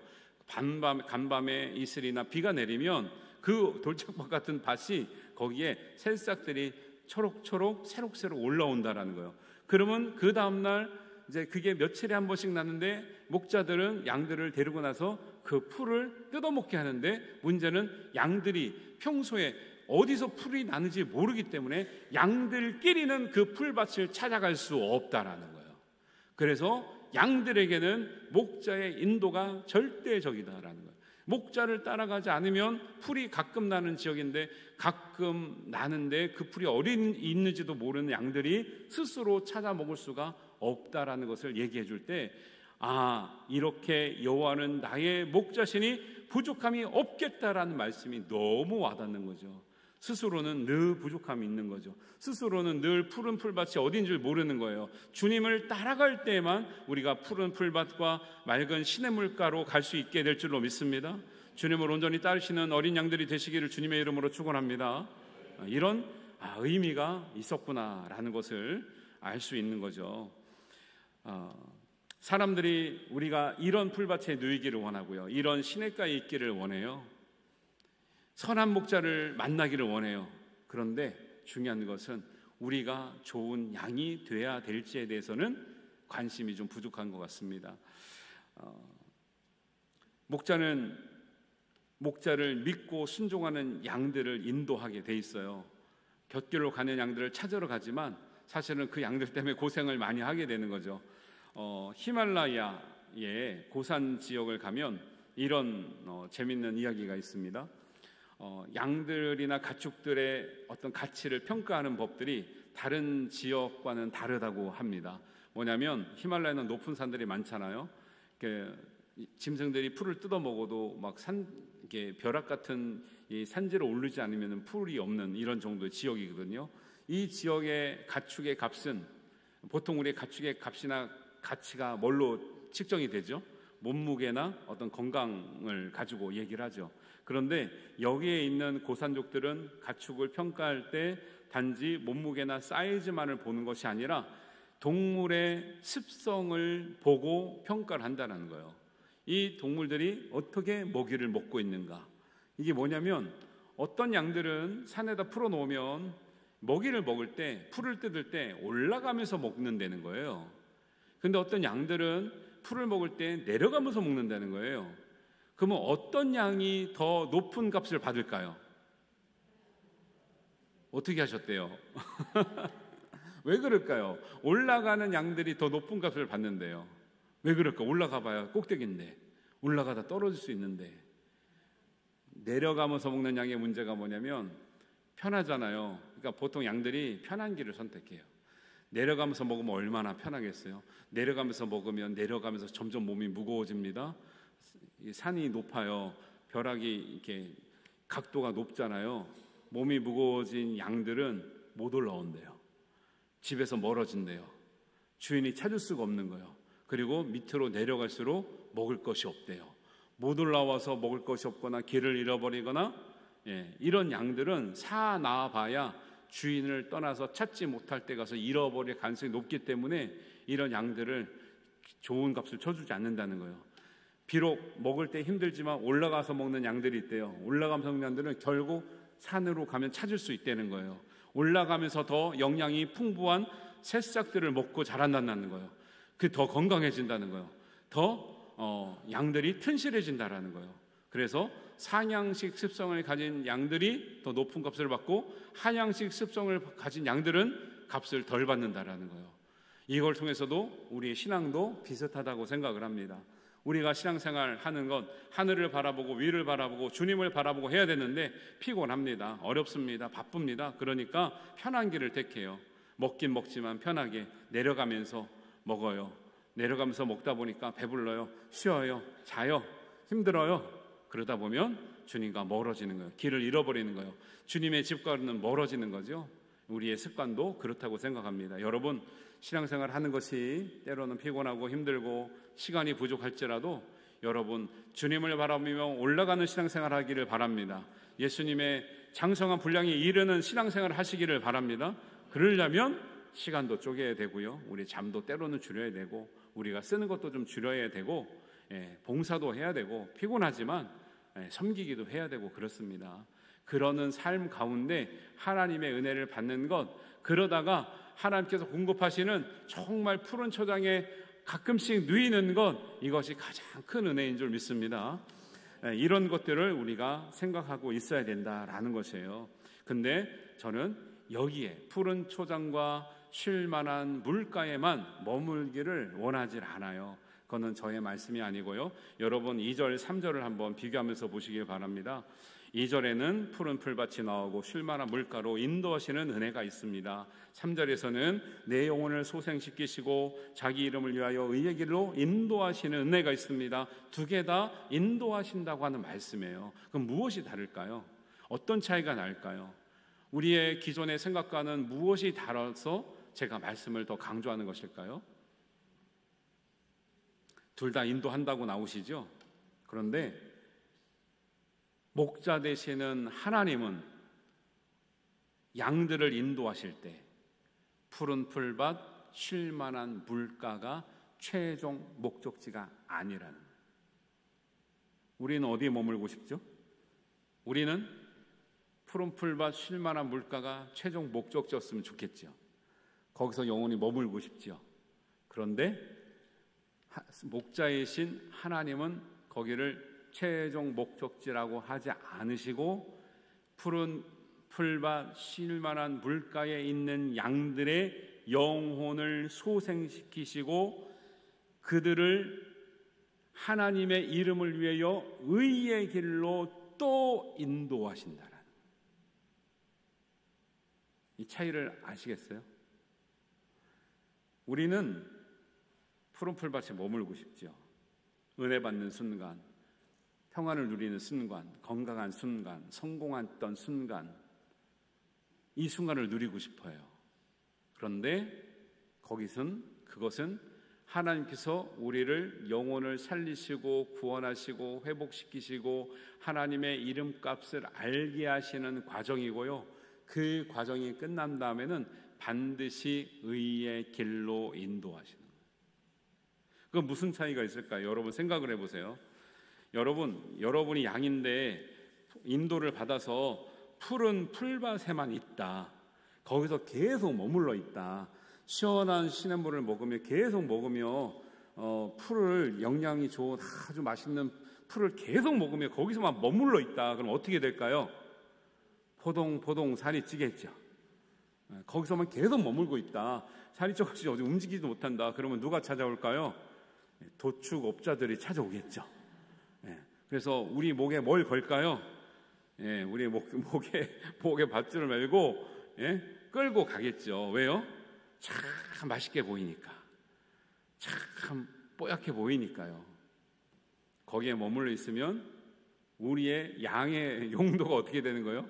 간밤에 이슬이나 비가 내리면 그 돌짝밭 같은 밭이 거기에 새싹들이 초록초록 새록새록 올라온다라는 거예요. 그러면 그 다음날 이제 그게 며칠에 한 번씩 나는데 목자들은 양들을 데리고 나서 그 풀을 뜯어먹게 하는데 문제는 양들이 평소에 어디서 풀이 나는지 모르기 때문에 양들끼리는 그 풀밭을 찾아갈 수 없다라는 거예요. 그래서 양들에게는 목자의 인도가 절대적이다라는 거예요. 목자를 따라가지 않으면 풀이 가끔 나는 지역인데 가끔 나는데 그 풀이 어디 있는지도 모르는 양들이 스스로 찾아 먹을 수가 없다라는 것을 얘기해 줄 때 이렇게 여호와는 나의 목자시니 부족함이 없겠다라는 말씀이 너무 와닿는 거죠. 스스로는 늘 부족함이 있는 거죠. 스스로는 늘 푸른 풀밭이 어딘 줄 모르는 거예요. 주님을 따라갈 때만 우리가 푸른 풀밭과 맑은 시냇물가로 갈 수 있게 될 줄로 믿습니다. 주님을 온전히 따르시는 어린 양들이 되시기를 주님의 이름으로 축원합니다. 이런 의미가 있었구나라는 것을 알 수 있는 거죠. 사람들이 우리가 이런 풀밭에 누이기를 원하고요. 이런 시냇가에 있기를 원해요. 선한 목자를 만나기를 원해요. 그런데 중요한 것은 우리가 좋은 양이 돼야 될지에 대해서는 관심이 좀 부족한 것 같습니다. 목자를 믿고 순종하는 양들을 인도하게 돼 있어요. 곁길로 가는 양들을 찾으러 가지만 사실은 그 양들 때문에 고생을 많이 하게 되는 거죠. 히말라야의 고산 지역을 가면 이런 재밌는 이야기가 있습니다. 양들이나 가축들의 어떤 가치를 평가하는 법들이 다른 지역과는 다르다고 합니다. 뭐냐면 히말라야는 높은 산들이 많잖아요. 짐승들이 풀을 뜯어 먹어도 막 이렇게 벼락 같은 이 산지로 오르지 않으면 풀이 없는 이런 정도의 지역이거든요. 이 지역의 가축의 값은 보통 우리 가축의 값이나 가치가 뭘로 측정이 되죠? 몸무게나 어떤 건강을 가지고 얘기를 하죠. 그런데 여기에 있는 고산족들은 가축을 평가할 때 단지 몸무게나 사이즈만을 보는 것이 아니라 동물의 습성을 보고 평가를 한다는 거예요. 이 동물들이 어떻게 먹이를 먹고 있는가. 이게 뭐냐면 어떤 양들은 산에다 풀어놓으면 먹이를 먹을 때 풀을 뜯을 때 올라가면서 먹는다는 거예요. 근데 어떤 양들은 풀을 먹을 때 내려가면서 먹는다는 거예요. 그러면 어떤 양이 더 높은 값을 받을까요? 어떻게 하셨대요? 왜 그럴까요? 올라가는 양들이 더 높은 값을 받는데요. 왜 그럴까? 올라가 봐야 꼭대기인데, 올라가다 떨어질 수 있는데. 내려가면서 먹는 양의 문제가 뭐냐면 편하잖아요. 그러니까 보통 양들이 편한 길을 선택해요. 내려가면서 먹으면 얼마나 편하겠어요? 내려가면서 먹으면 내려가면서 점점 몸이 무거워집니다. 산이 높아요. 벼락이 이렇게 각도가 높잖아요. 몸이 무거워진 양들은 못 올라온대요. 집에서 멀어진대요. 주인이 찾을 수가 없는 거예요. 그리고 밑으로 내려갈수록 먹을 것이 없대요. 못 올라와서 먹을 것이 없거나 길을 잃어버리거나 이런 양들은 사나봐야 주인을 떠나서 찾지 못할 때 가서 잃어버릴 가능성이 높기 때문에 이런 양들을 좋은 값을 쳐주지 않는다는 거예요. 비록 먹을 때 힘들지만 올라가서 먹는 양들이 있대요. 올라가면서 먹는 양들은 결국 산으로 가면 찾을 수 있다는 거예요. 올라가면서 더 영양이 풍부한 새싹들을 먹고 자란다는 거예요. 그 더 건강해진다는 거예요. 더 양들이 튼실해진다라는 거예요. 그래서 상향식 습성을 가진 양들이 더 높은 값을 받고 하향식 습성을 가진 양들은 값을 덜 받는다라는 거예요. 이걸 통해서도 우리의 신앙도 비슷하다고 생각을 합니다. 우리가 신앙생활 하는 건 하늘을 바라보고 위를 바라보고 주님을 바라보고 해야 되는데 피곤합니다. 어렵습니다. 바쁩니다. 그러니까 편한 길을 택해요. 먹긴 먹지만 편하게 내려가면서 먹어요. 내려가면서 먹다 보니까 배불러요. 쉬어요. 자요. 힘들어요. 그러다 보면 주님과 멀어지는 거예요. 길을 잃어버리는 거예요. 주님의 집과는 멀어지는 거죠. 우리의 습관도 그렇다고 생각합니다. 여러분, 신앙생활 하는 것이 때로는 피곤하고 힘들고 시간이 부족할지라도 여러분 주님을 바라보며 올라가는 신앙생활 하기를 바랍니다. 예수님의 장성한 분량에 이르는 신앙생활 하시기를 바랍니다. 그러려면 시간도 쪼개야 되고요. 우리 잠도 때로는 줄여야 되고 우리가 쓰는 것도 좀 줄여야 되고 봉사도 해야 되고 피곤하지만 섬기기도 해야 되고 그렇습니다. 그러는 삶 가운데 하나님의 은혜를 받는 것, 그러다가 하나님께서 공급하시는 정말 푸른 초장에 가끔씩 누이는 것, 이것이 가장 큰 은혜인 줄 믿습니다. 이런 것들을 우리가 생각하고 있어야 된다라는 것이에요. 근데 저는 여기에 푸른 초장과 쉴 만한 물가에만 머물기를 원하지 않아요. 그거는 저의 말씀이 아니고요. 여러분 2절, 3절을 한번 비교하면서 보시길 바랍니다. 2절에는 푸른 풀밭이 나오고 쉴만한 물가로 인도하시는 은혜가 있습니다. 3절에서는 내 영혼을 소생시키시고 자기 이름을 위하여 의의 길로 인도하시는 은혜가 있습니다. 두 개 다 인도하신다고 하는 말씀이에요. 그럼 무엇이 다를까요? 어떤 차이가 날까요? 우리의 기존의 생각과는 무엇이 달라서 제가 말씀을 더 강조하는 것일까요? 둘 다 인도한다고 나오시죠? 그런데 목자 되시는 하나님은 양들을 인도하실 때 푸른 풀밭, 쉴 만한 물가가 최종 목적지가 아니라는 거예요. 우리는 어디에 머물고 싶죠? 우리는 푸른 풀밭, 쉴 만한 물가가 최종 목적지였으면 좋겠죠. 거기서 영원히 머물고 싶죠. 그런데 목자이신 하나님은 거기를 최종 목적지라고 하지 않으시고 푸른 풀밭 쉴 만한 물가에 있는 양들의 영혼을 소생시키시고 그들을 하나님의 이름을 위하여 의의 길로 또 인도하신다라는 이 차이를 아시겠어요? 우리는 푸른 풀밭에 머물고 싶죠. 은혜 받는 순간, 평안을 누리는 순간, 건강한 순간, 성공했던 순간, 이 순간을 누리고 싶어요. 그런데 그것은 하나님께서 우리를 영혼을 살리시고 구원하시고 회복시키시고 하나님의 이름값을 알게 하시는 과정이고요. 그 과정이 끝난 다음에는 반드시 의의 길로 인도하시는 거예요. 그건 무슨 차이가 있을까요? 여러분 생각을 해보세요. 여러분이 양인데 인도를 받아서 푸른 풀밭에만 있다. 거기서 계속 머물러 있다. 시원한 시냇물을 먹으며 계속 먹으며 풀을 영양이 좋은 아주 맛있는 풀을 계속 먹으며 거기서만 머물러 있다. 그럼 어떻게 될까요? 포동포동 살이 찌겠죠. 거기서만 계속 머물고 있다. 살이 쪄가지고 어디 움직이지도 못한다. 그러면 누가 찾아올까요? 도축업자들이 찾아오겠죠. 그래서 우리 목에 뭘 걸까요? 우리 목에 밧줄을 메고 끌고 가겠죠. 왜요? 참 맛있게 보이니까, 참 뽀얗게 보이니까요. 거기에 머물러 있으면 우리의 양의 용도가 어떻게 되는 거예요?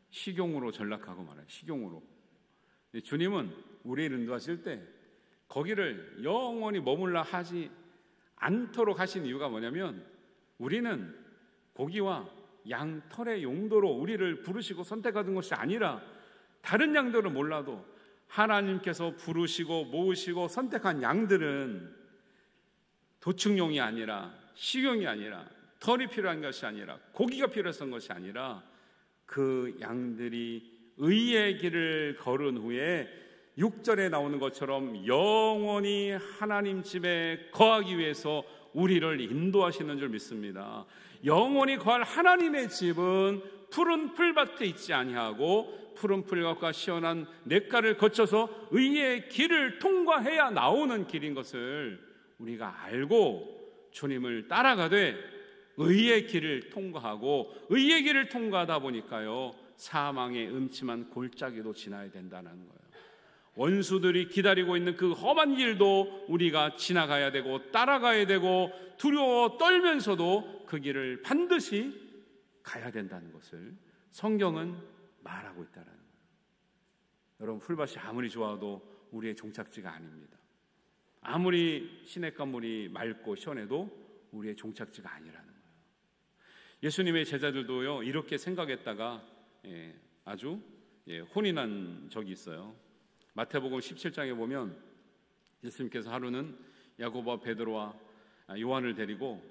식용으로 전락하고 말아요. 식용으로. 주님은 우리를 인도하실 때 거기를 영원히 머물러 하지 않도록 하신 이유가 뭐냐면, 우리는 고기와 양 털의 용도로 우리를 부르시고 선택하는 것이 아니라, 다른 양들은 몰라도 하나님께서 부르시고 모으시고 선택한 양들은 도축용이 아니라, 식용이 아니라, 털이 필요한 것이 아니라, 고기가 필요했던 것이 아니라, 그 양들이 의의 길을 걸은 후에 6절에 나오는 것처럼 영원히 하나님 집에 거하기 위해서 우리를 인도하시는 줄 믿습니다. 영원히 거할 하나님의 집은 푸른 풀밭에 있지 아니하고 푸른 풀밭과 시원한 냇가를 거쳐서 의의 길을 통과해야 나오는 길인 것을 우리가 알고 주님을 따라가되 의의 길을 통과하고, 의의 길을 통과하다 보니까요, 사망의 음침한 골짜기도 지나야 된다는 거예요. 원수들이 기다리고 있는 그 험한 길도 우리가 지나가야 되고 따라가야 되고 두려워 떨면서도 그 길을 반드시 가야 된다는 것을 성경은 말하고 있다는 거예요. 여러분, 풀밭이 아무리 좋아도 우리의 종착지가 아닙니다. 아무리 시냇가물이 맑고 시원해도 우리의 종착지가 아니라는 거예요. 예수님의 제자들도요, 이렇게 생각했다가 아주 혼이 난 적이 있어요. 마태복음 17장에 보면 예수님께서 하루는 야고보와 베드로와 요한을 데리고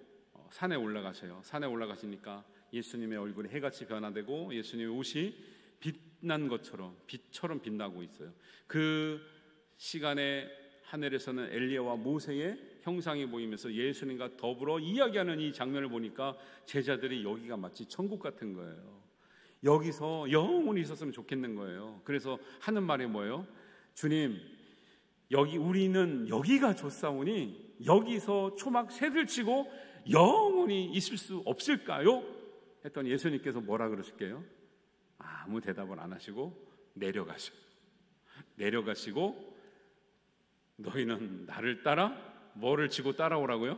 산에 올라가셔요. 산에 올라가시니까 예수님의 얼굴이 해같이 변화되고 예수님의 옷이 빛난 것처럼, 빛처럼 빛나고 있어요. 그 시간에 하늘에서는 엘리야와 모세의 형상이 보이면서 예수님과 더불어 이야기하는 이 장면을 보니까 제자들이 여기가 마치 천국 같은 거예요. 여기서 영원히 있었으면 좋겠는 거예요. 그래서 하는 말이 뭐예요? 주님, 우리는 여기가 좋사오니 여기서 초막 셋을 치고 영원히 있을 수 없을까요? 했더니 예수님께서 뭐라 그러실게요? 아무 대답을 안 하시고 내려가시고 너희는 나를 따라 뭐를 지고 따라오라고요?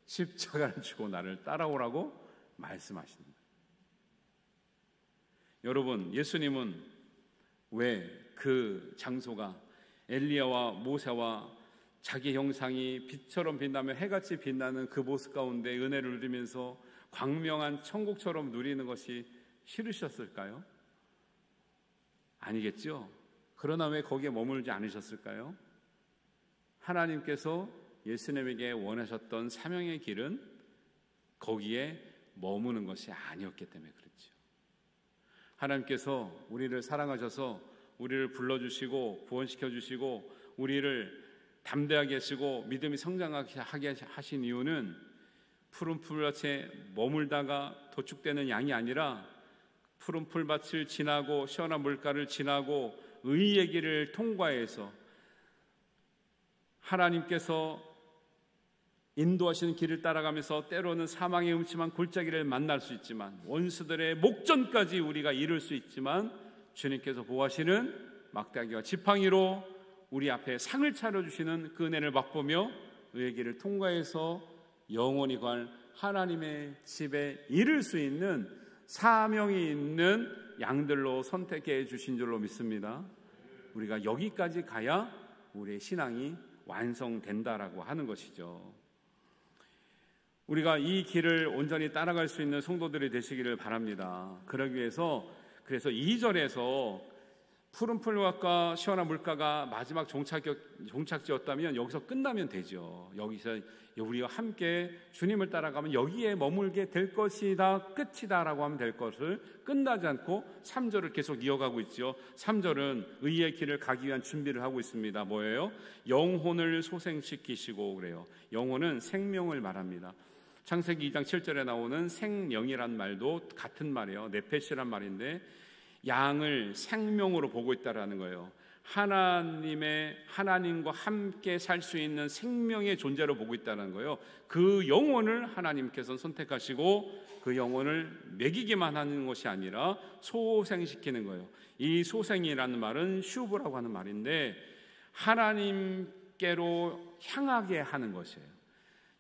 십자가를 지고 나를 따라오라고 말씀하시는 거예요. 여러분, 예수님은 왜 그 장소가 엘리야와 모세와 자기 형상이 빛처럼 빛나며 해같이 빛나는 그 모습 가운데 은혜를 누리면서 광명한 천국처럼 누리는 것이 싫으셨을까요? 아니겠죠. 그러나 왜 거기에 머물지 않으셨을까요? 하나님께서 예수님에게 원하셨던 사명의 길은 거기에 머무는 것이 아니었기 때문에 그렇죠. 하나님께서 우리를 사랑하셔서 우리를 불러주시고 구원시켜주시고 우리를 담대하게 하시고 믿음이 성장하게 하신 이유는 푸른 풀밭에 머물다가 도축되는 양이 아니라 푸른 풀밭을 지나고 시원한 물가를 지나고 의의 길을 통과해서 하나님께서 인도하시는 길을 따라가면서 때로는 사망의 음침한 골짜기를 만날 수 있지만, 원수들의 목전까지 우리가 이룰 수 있지만, 주님께서 보호하시는 막대기와 지팡이로 우리 앞에 상을 차려주시는 그 은혜를 맛보며 의의 길을 통과해서 영원히 갈 하나님의 집에 이를 수 있는 사명이 있는 양들로 선택해 주신 줄로 믿습니다. 우리가 여기까지 가야 우리의 신앙이 완성된다라고 하는 것이죠. 우리가 이 길을 온전히 따라갈 수 있는 성도들이 되시기를 바랍니다. 그러기 위해서 그래서 2절에서 푸른 풀밭과 시원한 물가가 마지막 종착지였다면 여기서 끝나면 되죠. 여기서 우리와 함께 주님을 따라가면 여기에 머물게 될 것이다, 끝이다 라고 하면 될 것을 끝나지 않고 3절을 계속 이어가고 있죠. 3절은 의의 길을 가기 위한 준비를 하고 있습니다. 뭐예요? 영혼을 소생시키시고 그래요. 영혼은 생명을 말합니다. 창세기 2장 7절에 나오는 생명이란 말도 같은 말이에요. 네페시란 말인데 양을 생명으로 보고 있다라는 거예요. 하나님과 함께 살 수 있는 생명의 존재로 보고 있다는 거예요. 그 영혼을 하나님께서 선택하시고 그 영혼을 먹이기만 하는 것이 아니라 소생시키는 거예요. 이 소생이라는 말은 슈브라고 하는 말인데 하나님께로 향하게 하는 것이에요.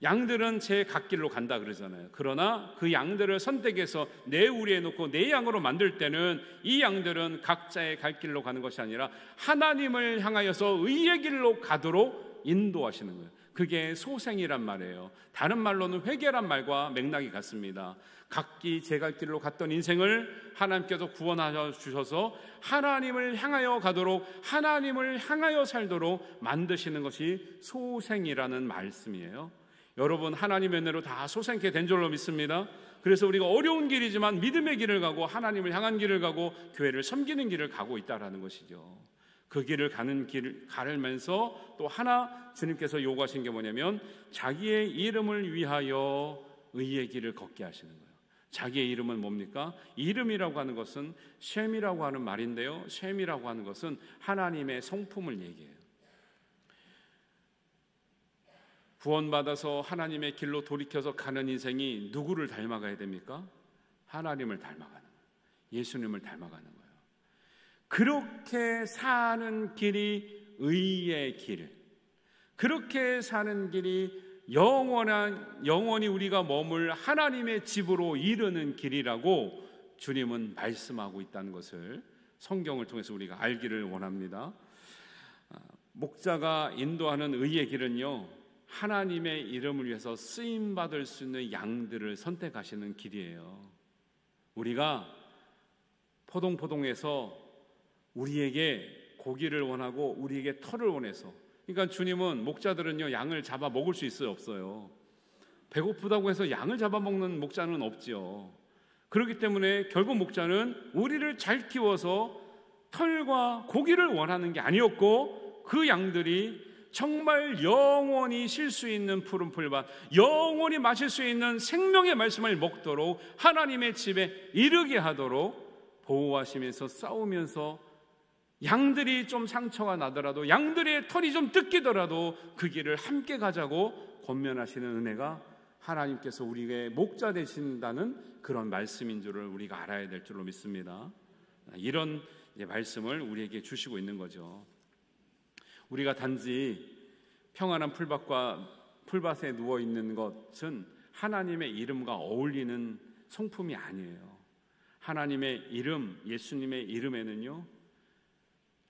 양들은 제 갓길로 간다 그러잖아요. 그러나 그 양들을 선택해서 내 우리에 놓고 내 양으로 만들 때는 이 양들은 각자의 갈 길로 가는 것이 아니라 하나님을 향하여서 의의 길로 가도록 인도하시는 거예요. 그게 소생이란 말이에요. 다른 말로는 회개란 말과 맥락이 같습니다. 각기 제 갈 길로 갔던 인생을 하나님께서 구원하여 주셔서 하나님을 향하여 가도록 하나님을 향하여 살도록 만드시는 것이 소생이라는 말씀이에요. 여러분 하나님의 은혜로 다 소생케 된 줄로 믿습니다. 그래서 우리가 어려운 길이지만 믿음의 길을 가고 하나님을 향한 길을 가고 교회를 섬기는 길을 가고 있다라는 것이죠. 그 길을 가는 길을 가르면서 또 하나 주님께서 요구하신 게 뭐냐면 자기의 이름을 위하여 의의 길을 걷게 하시는 거예요. 자기의 이름은 뭡니까? 이름이라고 하는 것은 셈이라고 하는 말인데요. 셈이라고 하는 것은 하나님의 성품을 얘기해요. 구원받아서 하나님의 길로 돌이켜서 가는 인생이 누구를 닮아가야 됩니까? 하나님을 닮아가는 거예요. 예수님을 닮아가는 거예요. 그렇게 사는 길이 의의 길, 그렇게 사는 길이 영원히 우리가 머물 하나님의 집으로 이르는 길이라고 주님은 말씀하고 있다는 것을 성경을 통해서 우리가 알기를 원합니다. 목자가 인도하는 의의 길은요, 하나님의 이름을 위해서 쓰임받을 수 있는 양들을 선택하시는 길이에요. 우리가 포동포동해서 우리에게 고기를 원하고 우리에게 털을 원해서, 그러니까 주님은 목자들은요 양을 잡아 먹을 수 있어요, 없어요? 배고프다고 해서 양을 잡아먹는 목자는 없지요. 그렇기 때문에 결국 목자는 우리를 잘 키워서 털과 고기를 원하는 게 아니었고 그 양들이 정말 영원히 쉴 수 있는 푸른 풀밭, 영원히 마실 수 있는 생명의 말씀을 먹도록 하나님의 집에 이르게 하도록 보호하시면서 싸우면서 양들이 좀 상처가 나더라도 양들의 털이 좀 뜯기더라도 그 길을 함께 가자고 권면하시는 은혜가 하나님께서 우리에게 목자 되신다는 그런 말씀인 줄을 우리가 알아야 될 줄로 믿습니다. 이런 말씀을 우리에게 주시고 있는 거죠. 우리가 단지 평안한 풀밭에 누워 있는 것은 하나님의 이름과 어울리는 성품이 아니에요. 하나님의 이름, 예수님의 이름에는요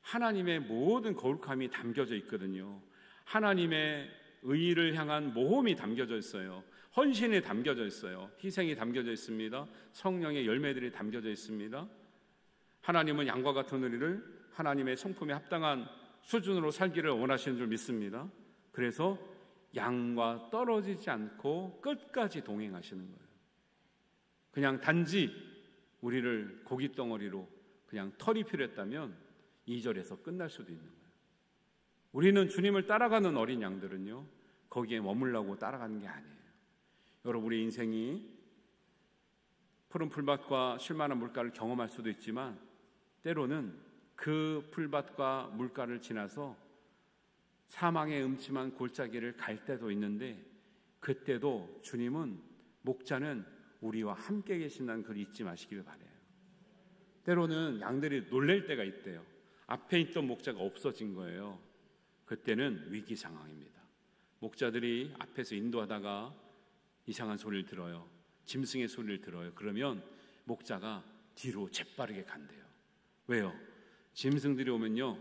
하나님의 모든 거룩함이 담겨져 있거든요. 하나님의 의를 향한 모험이 담겨져 있어요. 헌신이 담겨져 있어요. 희생이 담겨져 있습니다. 성령의 열매들이 담겨져 있습니다. 하나님은 양과 같은 우리를 하나님의 성품에 합당한 수준으로 살기를 원하시는 줄 믿습니다. 그래서 양과 떨어지지 않고 끝까지 동행하시는 거예요. 그냥 단지 우리를 고깃덩어리로 그냥 털이 필요했다면 2절에서 끝날 수도 있는 거예요. 우리는 주님을 따라가는 어린 양들은요 거기에 머물라고 따라가는 게 아니에요. 여러분, 우리 인생이 푸른 풀밭과 쉴만한 물가를 경험할 수도 있지만 때로는 그 풀밭과 물가를 지나서 사망의 음침한 골짜기를 갈 때도 있는데 그때도 주님은 목자는 우리와 함께 계신다는 걸 잊지 마시길 바라요. 때로는 양들이 놀랄 때가 있대요. 앞에 있던 목자가 없어진 거예요. 그때는 위기 상황입니다. 목자들이 앞에서 인도하다가 이상한 소리를 들어요. 짐승의 소리를 들어요. 그러면 목자가 뒤로 재빠르게 간대요. 왜요? 짐승들이 오면요,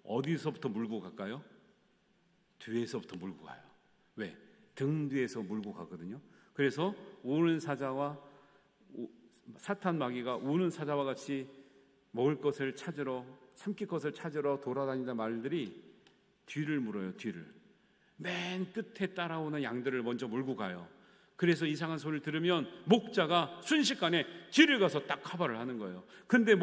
어디서부터 물고 갈까요? 뒤에서부터 물고 가요. 왜? 등 뒤에서 물고 가거든요. 그래서 우는 사자와 사탄 마귀가 우는 사자와 같이 먹을 것을 찾으러, 삼킬 것을 찾으러 돌아다니는 말들이 뒤를 물어요. 뒤를. 맨 끝에 따라오는 양들을 먼저 물고 가요. 그래서 이상한 소리를 들으면 목자가 순식간에 뒤를 가서 딱 커버를 하는 거예요. 근데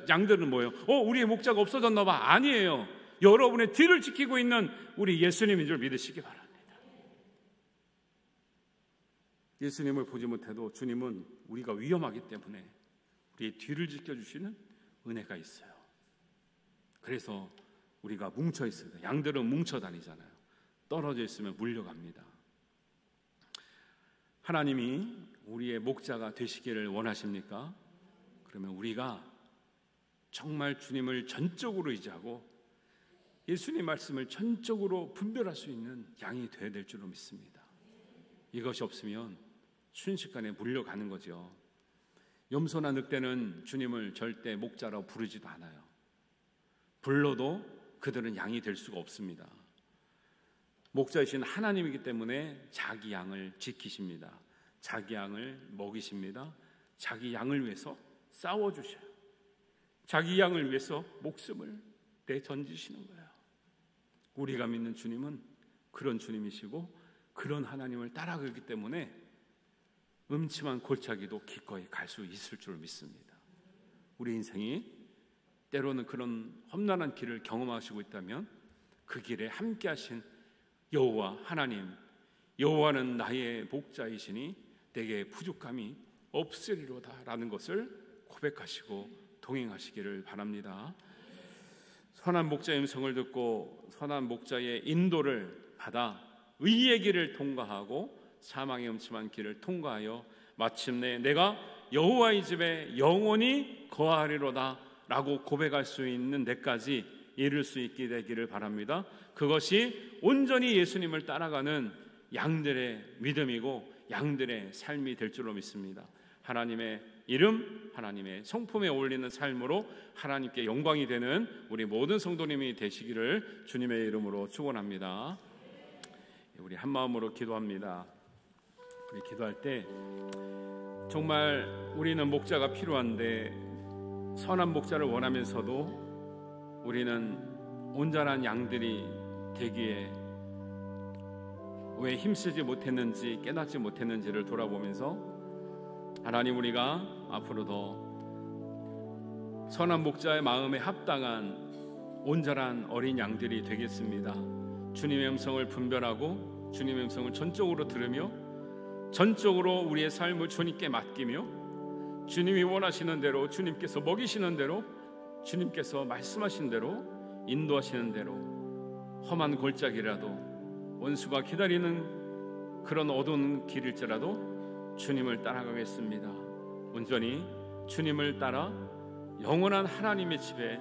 양들은 뭐예요? 우리의 목자가 없어졌나 봐. 아니에요. 여러분의 뒤를 지키고 있는 우리 예수님인 줄 믿으시기 바랍니다. 예수님을 보지 못해도 주님은 우리가 위험하기 때문에 우리의 뒤를 지켜주시는 은혜가 있어요. 그래서 우리가 뭉쳐 있어요. 양들은 뭉쳐 다니잖아요. 떨어져 있으면 물려갑니다. 하나님이 우리의 목자가 되시기를 원하십니까? 그러면 우리가 정말 주님을 전적으로 의지하고 예수님 말씀을 전적으로 분별할 수 있는 양이 되어야 될 줄로 믿습니다. 이것이 없으면 순식간에 물려가는 거죠. 염소나 늑대는 주님을 절대 목자라고 부르지도 않아요. 불러도 그들은 양이 될 수가 없습니다. 목자이신 하나님이기 때문에 자기 양을 지키십니다. 자기 양을 먹이십니다. 자기 양을 위해서 싸워주셔요. 자기 양을 위해서 목숨을 내던지시는 거예요. 우리가 믿는 주님은 그런 주님이시고 그런 하나님을 따라가기 때문에 음침한 골짜기도 기꺼이 갈 수 있을 줄 믿습니다. 우리 인생이 때로는 그런 험난한 길을 경험하시고 있다면 그 길에 함께 하신 여호와 하나님, 여호와는 나의 목자이시니 내게 부족함이 없으리로다 라는 것을 고백하시고 동행하시기를 바랍니다. 선한 목자의 음성을 듣고 선한 목자의 인도를 받아 의의 길을 통과하고 사망의 음침한 길을 통과하여 마침내 내가 여호와의 집에 영원히 거하리로다 라고 고백할 수 있는 데까지 이룰 수 있게 되기를 바랍니다. 그것이 온전히 예수님을 따라가는 양들의 믿음이고 양들의 삶이 될 줄로 믿습니다. 하나님의 이름, 하나님의 성품에 어울리는 삶으로 하나님께 영광이 되는 우리 모든 성도님이 되시기를 주님의 이름으로 축원합니다. 우리 한 마음으로 기도합니다. 우리 기도할 때 정말 우리는 목자가 필요한데 선한 목자를 원하면서도 우리는 온전한 양들이 되기에 왜 힘쓰지 못했는지 깨닫지 못했는지를 돌아보면서 하나님, 우리가 앞으로 더 선한 목자의 마음에 합당한 온전한 어린 양들이 되겠습니다. 주님의 음성을 분별하고 주님의 음성을 전적으로 들으며 전적으로 우리의 삶을 주님께 맡기며 주님이 원하시는 대로, 주님께서 먹이시는 대로, 주님께서 말씀하신 대로, 인도하시는 대로 험한 골짜기라도 원수가 기다리는 그런 어두운 길일지라도 주님을 따라가겠습니다. 온전히 주님을 따라 영원한 하나님의 집에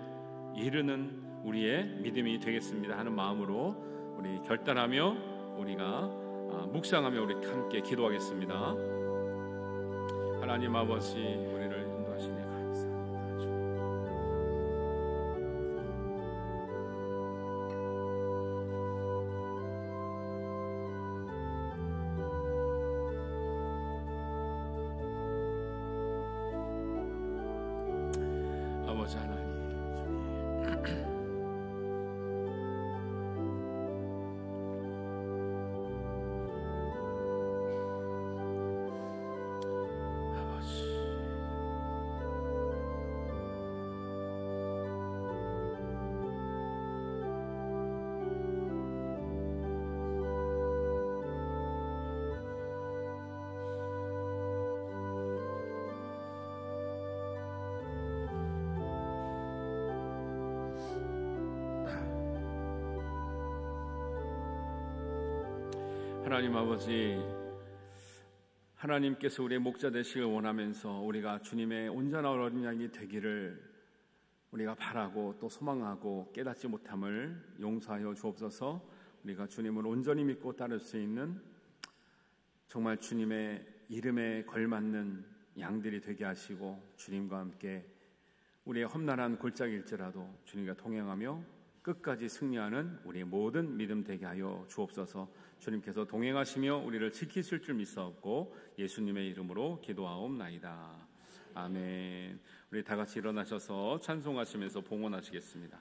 이르는 우리의 믿음이 되겠습니다 하는 마음으로 우리 결단하며 우리가 묵상하며 우리 함께 기도하겠습니다. 하나님 아버지, 우리를 인도하시니 감사합니다. 아버지 하나님, 하나님 아버지, 하나님께서 우리의 목자 되시길 원하면서 우리가 주님의 온전한 어린 양이 되기를 우리가 바라고 또 소망하고 깨닫지 못함을 용서하여 주옵소서. 우리가 주님을 온전히 믿고 따를 수 있는 정말 주님의 이름에 걸맞는 양들이 되게 하시고, 주님과 함께 우리의 험난한 골짜기일지라도 주님과 동행하며 끝까지 승리하는 우리의 모든 믿음 되게 하여 주옵소서. 주님께서 동행하시며 우리를 지키실 줄 믿사옵고 예수님의 이름으로 기도하옵나이다. 아멘. 우리 다 같이 일어나셔서 찬송하시면서 봉헌하시겠습니다.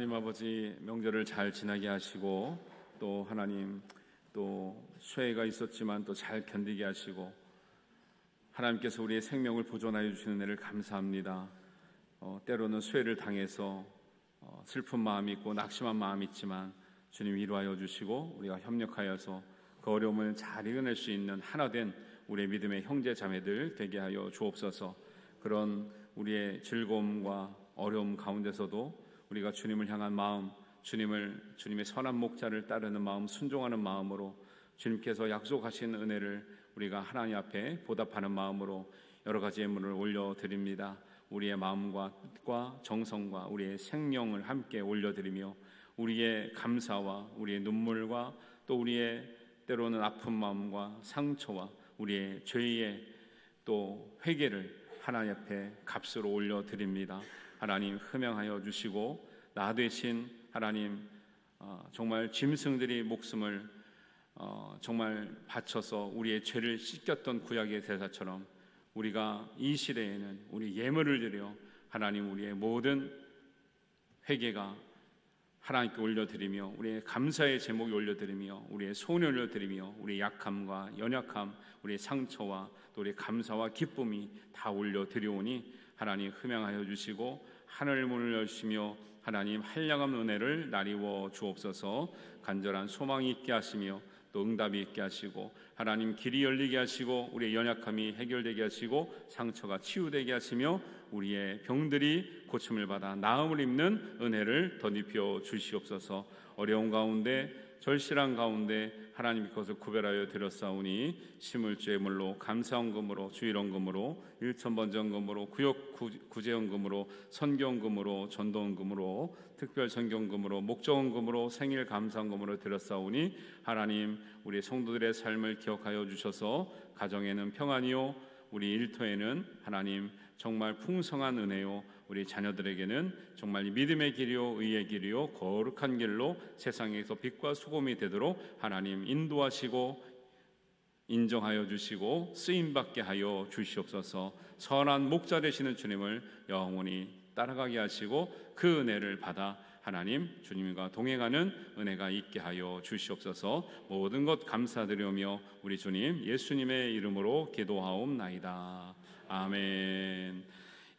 하나님 아버지, 명절을 잘 지나게 하시고, 또 하나님 또 수해가 있었지만 또 잘 견디게 하시고, 하나님께서 우리의 생명을 보존하여 주시는 은혜를 감사합니다. 때로는 수해를 당해서 슬픈 마음이 있고 낙심한 마음이 있지만 주님 위로하여 주시고, 우리가 협력하여서 그 어려움을 잘 이겨낼 수 있는 하나된 우리의 믿음의 형제 자매들 되게 하여 주옵소서. 그런 우리의 즐거움과 어려움 가운데서도 우리가 주님을 향한 마음, 주님의 선한 목자를 따르는 마음, 순종하는 마음으로 주님께서 약속하신 은혜를 우리가 하나님 앞에 보답하는 마음으로 여러 가지 예물을 올려드립니다. 우리의 마음과 뜻과 정성과 우리의 생명을 함께 올려드리며, 우리의 감사와 우리의 눈물과 또 우리의 때로는 아픈 마음과 상처와 우리의 죄의 또 회개를 하나님 앞에 값으로 올려드립니다. 하나님 흠양하여 주시고, 나 대신 하나님 정말 짐승들이 목숨을 정말 바쳐서 우리의 죄를 씻겼던 구약의 대사처럼 우리가 이 시대에는 우리 예물을 드려 하나님 우리의 모든 회개가 하나님께 올려드리며, 우리의 감사의 제목이 올려드리며, 우리의 소원을 올려드리며, 우리의 약함과 연약함, 우리의 상처와 또 우리의 감사와 기쁨이 다 올려드리오니 하나님 흠양하여 주시고, 하늘 문을 여시며 하나님 한량한 은혜를 나리워 주옵소서. 간절한 소망이 있게 하시며 또 응답이 있게 하시고, 하나님 길이 열리게 하시고, 우리의 연약함이 해결되게 하시고, 상처가 치유되게 하시며, 우리의 병들이 고침을 받아 나음을 입는 은혜를 덧입혀 주시옵소서. 어려운 가운데, 절실한 가운데 하나님 것을 구별하여 드렸사오니 시물죄물로 감사헌금으로 주일헌금으로 일천번제헌금으로 구제헌금으로 선교헌금으로 전도헌금으로 특별전경금으로 목적헌금으로 생일감사헌금으로 드렸사오니 하나님 우리 성도들의 삶을 기억하여 주셔서 가정에는 평안이요 우리 일터에는 하나님 정말 풍성한 은혜요 우리 자녀들에게는 정말 믿음의 길이요 의의 길이요 거룩한 길로 세상에서 빛과 소금이 되도록 하나님 인도하시고 인정하여 주시고 쓰임받게 하여 주시옵소서. 선한 목자 되시는 주님을 영원히 따라가게 하시고 그 은혜를 받아 하나님 주님과 동행하는 은혜가 있게 하여 주시옵소서. 모든 것 감사드리며 우리 주님 예수님의 이름으로 기도하옵나이다. 아멘.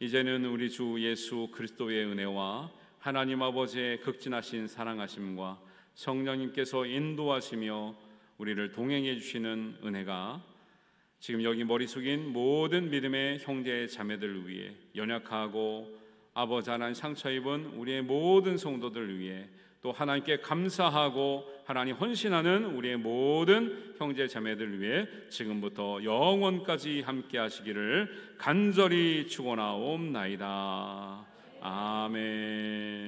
이제는 우리 주 예수 그리스도의 은혜와 하나님 아버지의 극진하신 사랑하심과 성령님께서 인도하시며 우리를 동행해 주시는 은혜가 지금 여기 머리 숙인 모든 믿음의 형제 자매들을 위해 연약하고 아버지 하나님 상처 입은 우리의 모든 성도들을 위해 또 하나님께 감사하고 하나님 헌신하는 우리의 모든 형제 자매들을 위해 지금부터 영원까지 함께 하시기를 간절히 축원하옵나이다. 아멘.